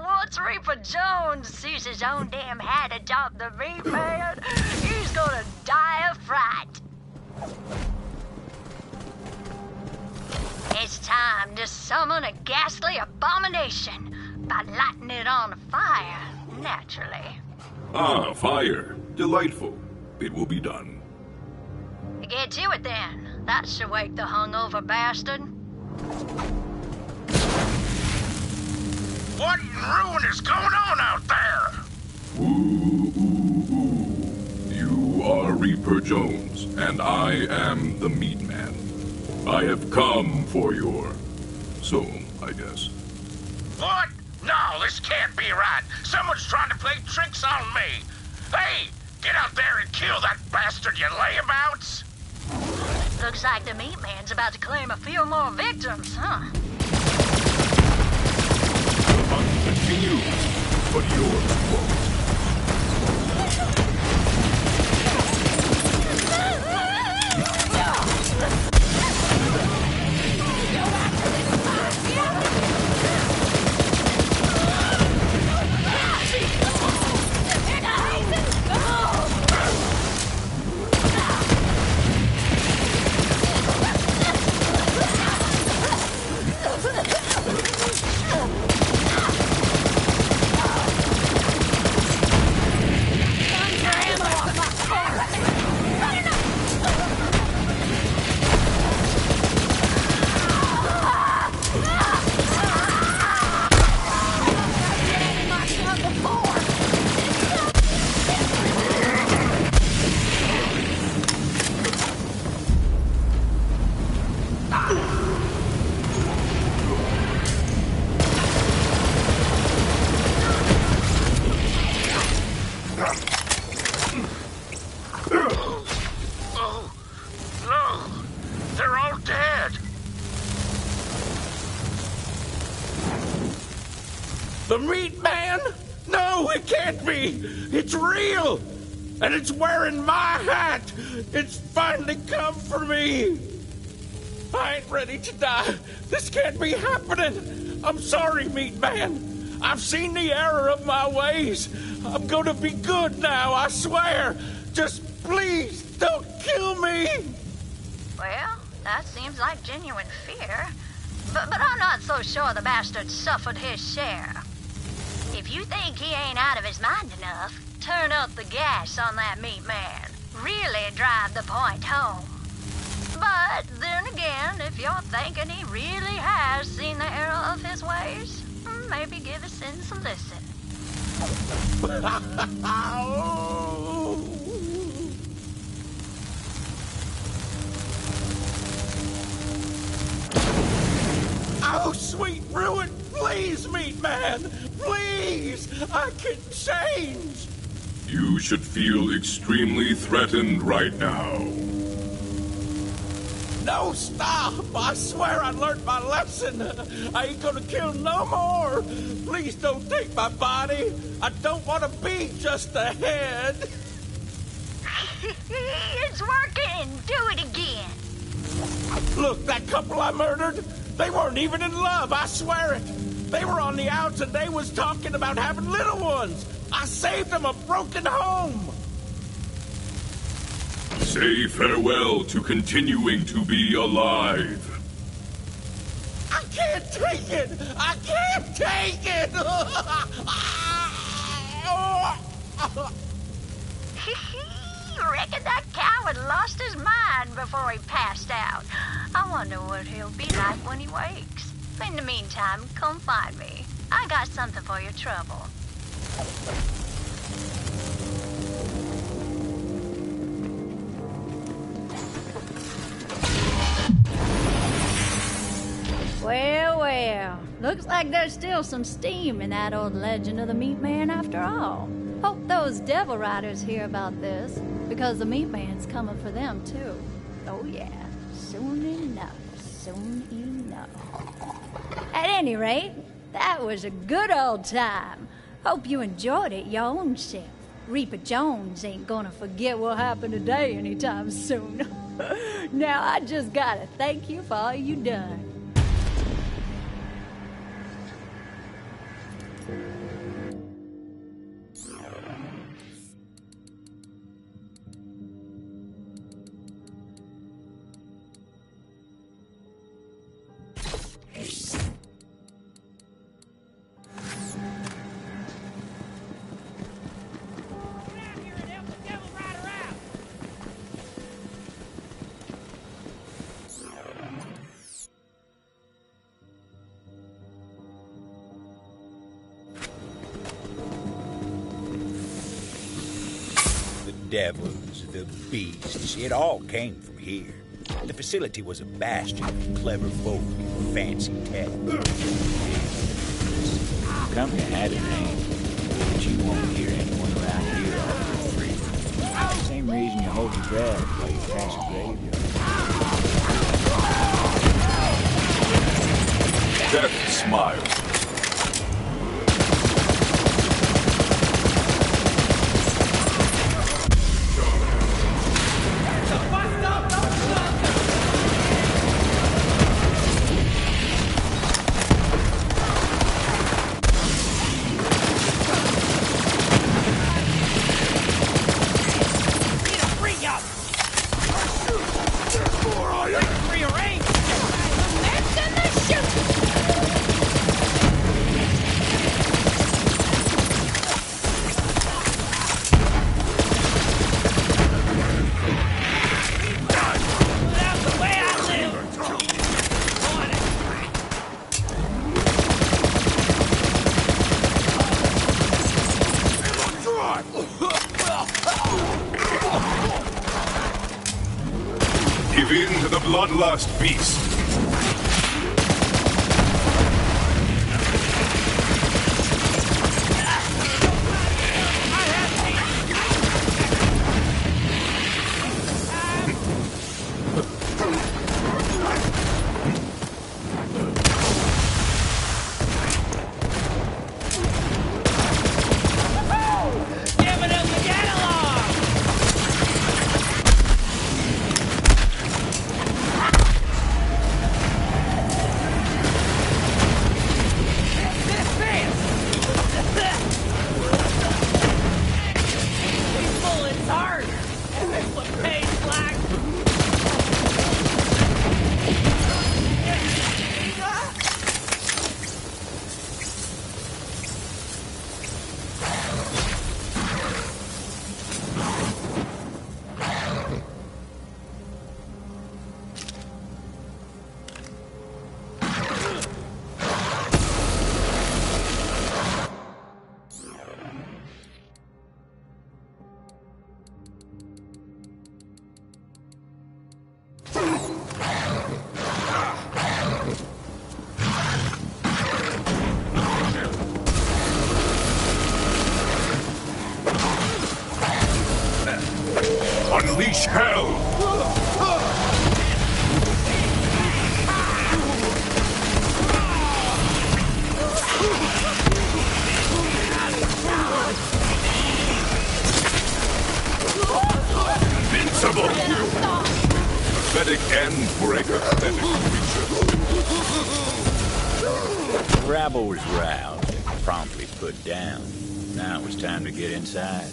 Once Reaper Jones sees his own damn hat atop the meat man, he's gonna die of fright. It's time to summon a ghastly abomination by lighting it on fire, naturally. Ah, fire. Delightful. It will be done. Get to it then. That should wake the hungover bastard. What in ruin is going on out there? You are Reaper Jones, and I am the Meat Man. I have come for your soul, I guess. What? No, this can't be right. Someone's trying to play tricks on me. Hey, get out there and kill that bastard, you layabouts! Looks like the meat man's about to claim a few more victims, huh? The hunt continues, but yours won't. The meat man? No, it can't be! It's real! And it's wearing my hat! It's finally come for me! I ain't ready to die. This can't be happening! I'm sorry, meat man. I've seen the error of my ways. I'm gonna be good now, I swear. Just please don't kill me! Well, that seems like genuine fear. But I'm not so sure the bastard suffered his share. If you think he ain't out of his mind enough, turn up the gas on that meat man. Really drive the point home. But then again, if you're thinking he really has seen the error of his ways, maybe give his sins a listen. Oh, sweet ruin, please, meat man, please, I can change. You should feel extremely threatened right now. No, stop, I swear I learned my lesson. I ain't gonna kill no more. Please don't take my body. I don't want to be just a head. It's working, do it again. Look, that couple I murdered, they weren't even in love, I swear it. They were on the outs and they was talking about having little ones. I saved them a broken home. Say farewell to continuing to be alive. I can't take it! I can't take it! Reckon that coward lost his mind before he passed out. I wonder what he'll be like when he wakes. In the meantime, come find me. I got something for your trouble. Well, well. Looks like there's still some steam in that old legend of the Meat Man after all. Hope those devil riders hear about this, because the Meat Man's coming for them, too. Oh, yeah. Soon enough. Soon enough. At any rate, that was a good old time. Hope you enjoyed it your own self. Reaper Jones ain't gonna forget what happened today anytime soon. Now, I just gotta thank you for all you done. Devils, the beasts, it all came from here. The facility was a bastion of clever folk and fancy tech. company had a name, but you won't hear anyone around here offer it free. Same reason you hold your breath while you pass a graveyard. Death smiles. Give in to the bloodlust beast. Unleash hell! Invincible! Pathetic end for a pathetic creature. The rabble was roused and promptly put down. Now it was time to get inside.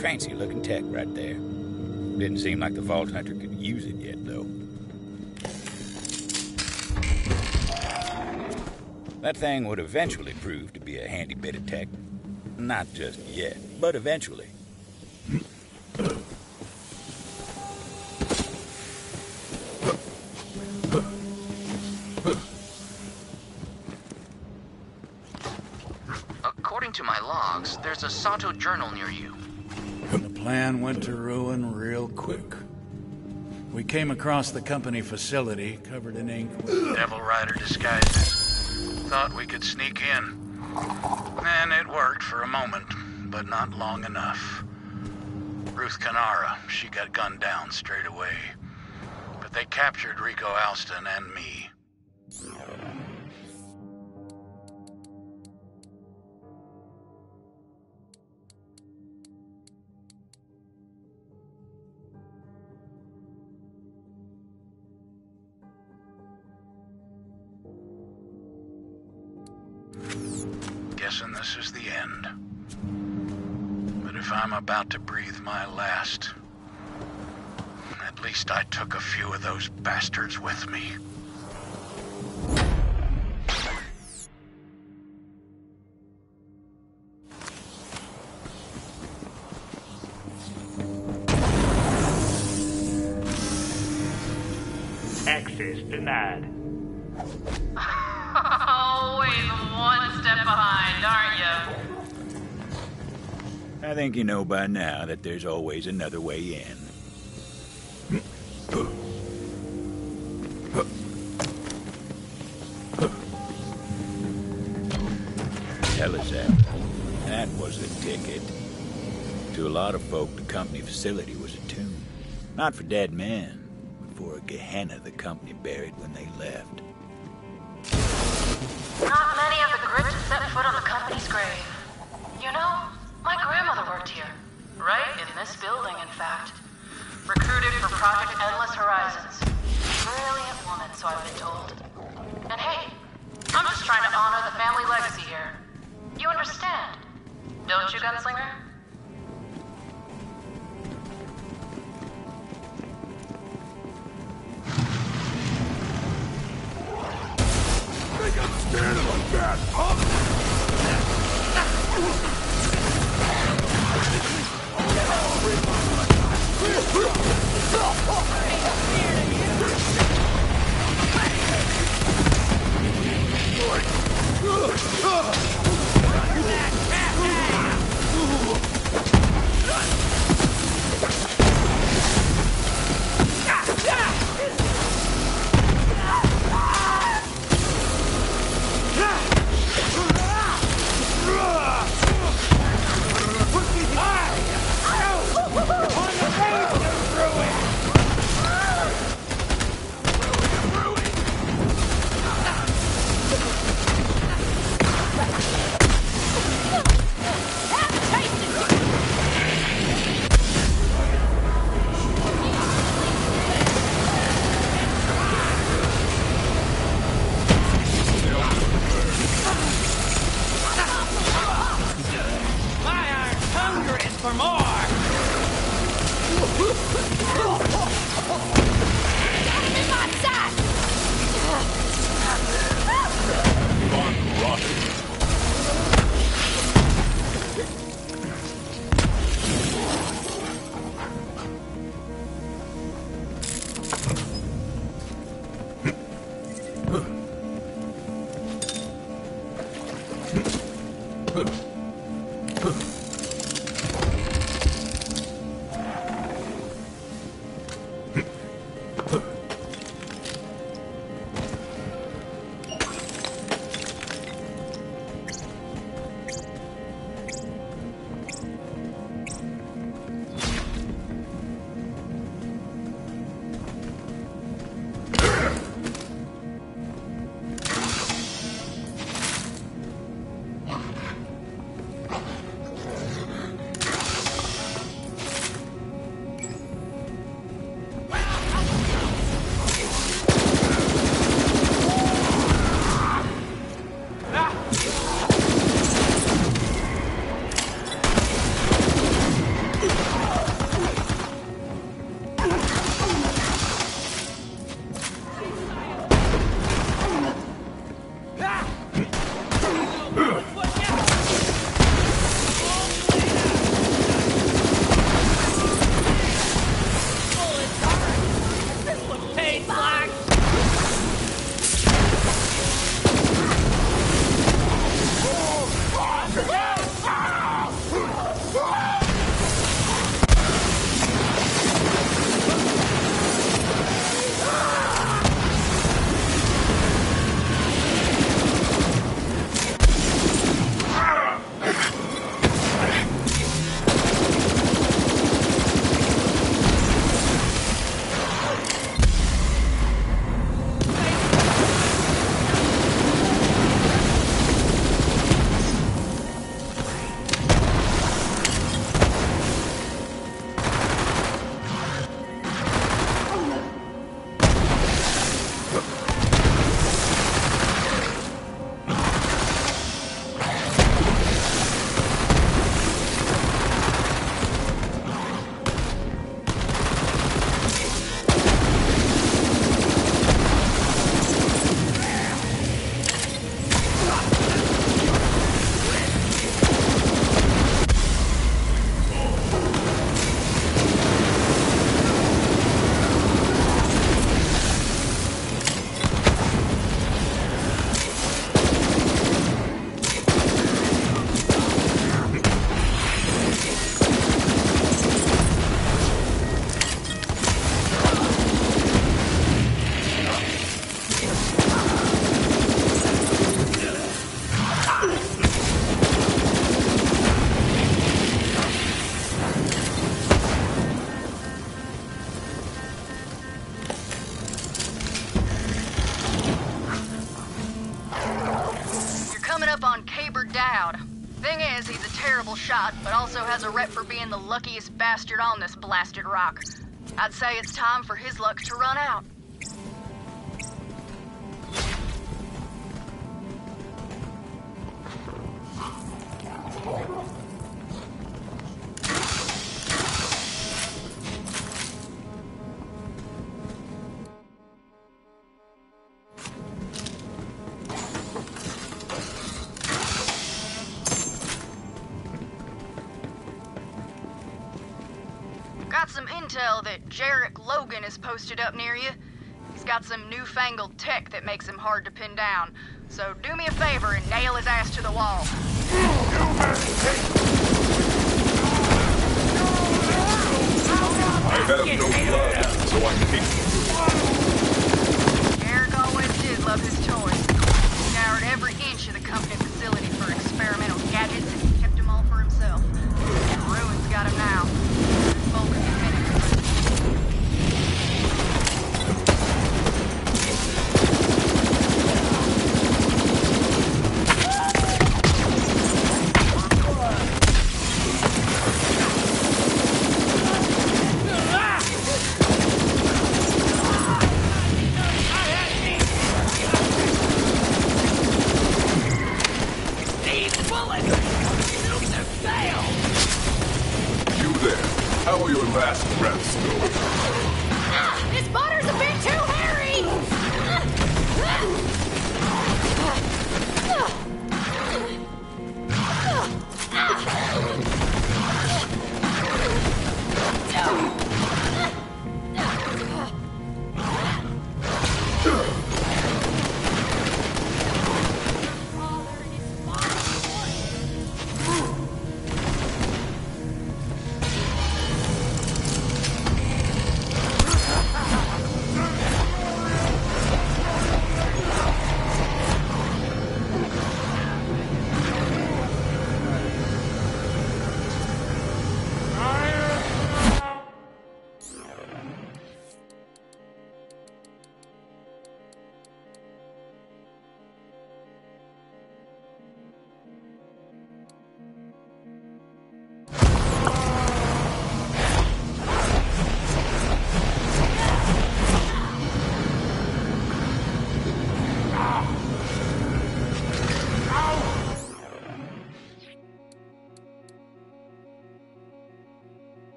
Fancy looking tech right there. Didn't seem like the Vault Hunter could use it yet, though. That thing would eventually prove to be a handy bit of tech. Not just yet, but eventually. According to my logs, there's a Sato journal near you. The plan went to ruin real quick. We came across the company facility covered in ink with Devil Rider disguises. Thought we could sneak in. And it worked for a moment, but not long enough. Ruth Canara, she got gunned down straight away. But they captured Rico Alston and me. this is the end. But if I'm about to breathe my last, at least I took a few of those bastards with me. Access denied. Always one step behind, aren't you? I think you know by now that there's always another way in. Tell us that. That was the ticket. To a lot of folk, the company facility was a tomb. Not for dead men, but for a Gehenna the company buried when they left. Not many of the grit to set foot on the company's grave. You know, my grandmother worked here. Right in this building, in fact. Recruited for Project Endless Horizons. Brilliant woman, so I've been told. And hey, I'm just trying to honor the family legacy here. You understand, don't you, Gunslinger? Think I'm standing like that, huh? has a rep for being the luckiest bastard on this blasted rock. I'd say it's time for his luck to run out. Got some intel that Jarek Logan is posted up near you. He's got some newfangled tech that makes him hard to pin down. So do me a favor and nail his ass to the wall. I have no blood, so I'm peaceful. Jarek always did love his toys. He scoured every inch of the company facility for experimental gadgets and kept them all for himself. And Ruin's got him now. How will your last breaths go? This butter's a bit too hairy!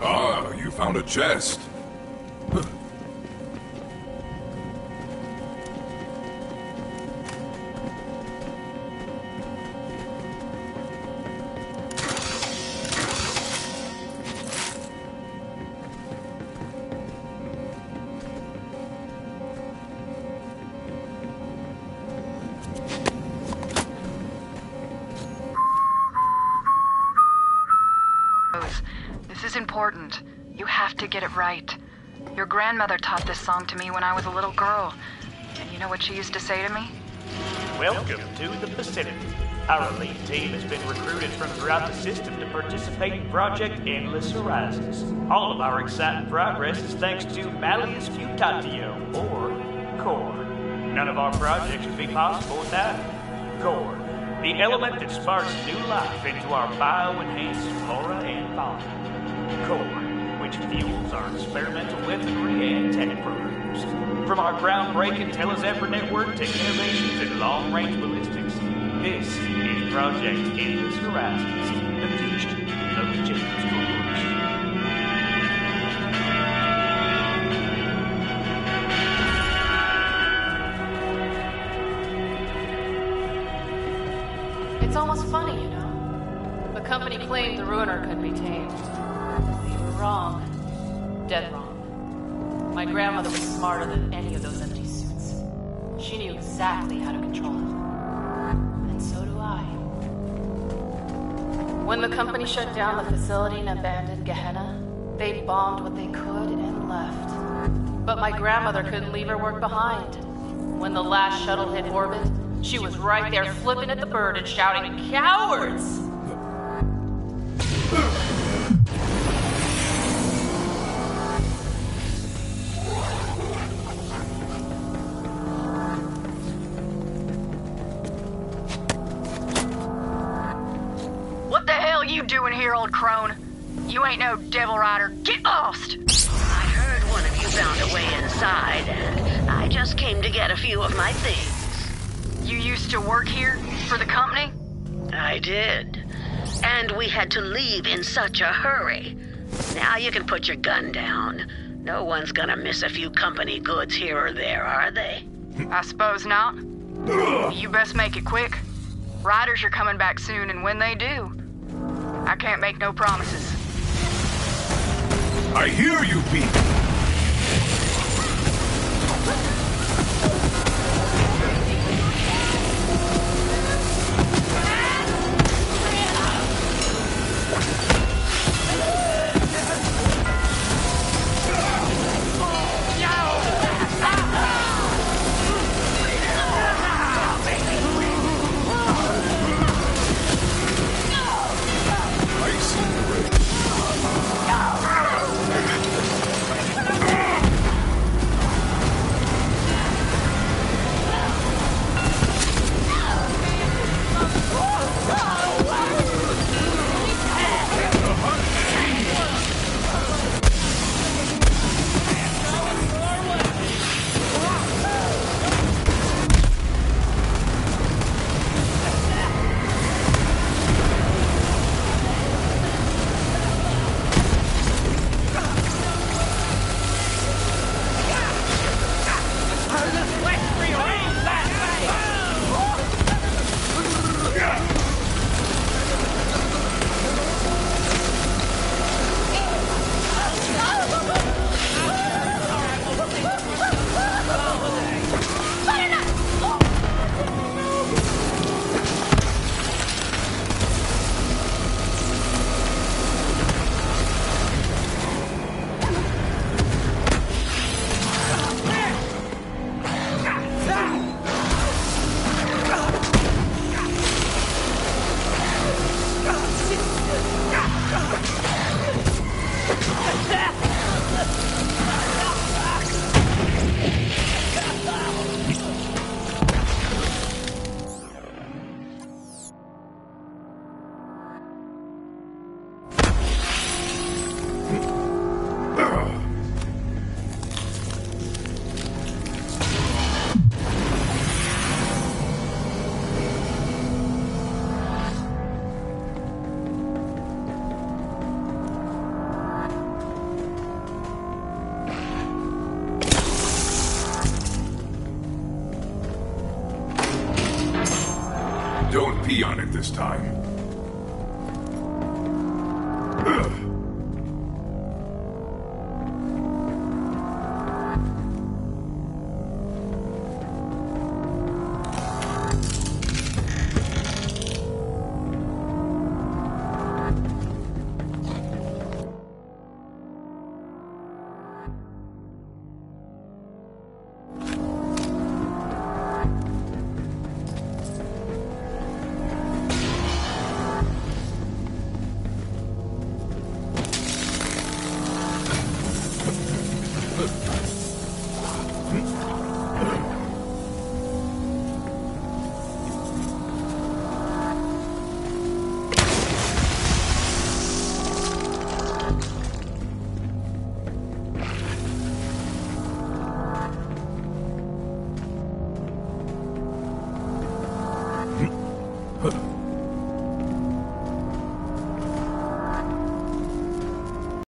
Ah, you found a chest. This is important. You have to get it right. Your grandmother taught this song to me when I was a little girl. And you know what she used to say to me? Welcome to the vicinity. Our elite team has been recruited from throughout the system to participate in Project Endless Horizons. All of our exciting progress is thanks to Malleus Futatio, or Core. None of our projects would be possible without Core, the element that sparks new life into our bio-enhanced flora and fauna. Core, which fuels our experimental weaponry and tech programs. From our groundbreaking Telezebra network to innovations in long-range ballistics, this is Project Endless Horizons, the future. company claimed the Ruiner could be tamed. You were wrong. Dead wrong. My grandmother was smarter than any of those empty suits. She knew exactly how to control it. And so do I. When the company shut down the facility and abandoned Gehenna, they bombed what they could and left. But my grandmother couldn't leave her work behind. When the last shuttle hit orbit, she was right there flipping at the bird and shouting, "Cowards!" What the hell you doing here, old crone? You ain't no devil rider. Get lost! I heard one of you found a way inside, and I just came to get a few of my things. You used to work here? For the company? I did. And we had to leave in such a hurry. Now you can put your gun down. No one's gonna miss a few company goods here or there, are they? I suppose not. You best make it quick. Riders are coming back soon, and when they do, I can't make no promises. I hear you, people! Don't pee on it this time. Ugh.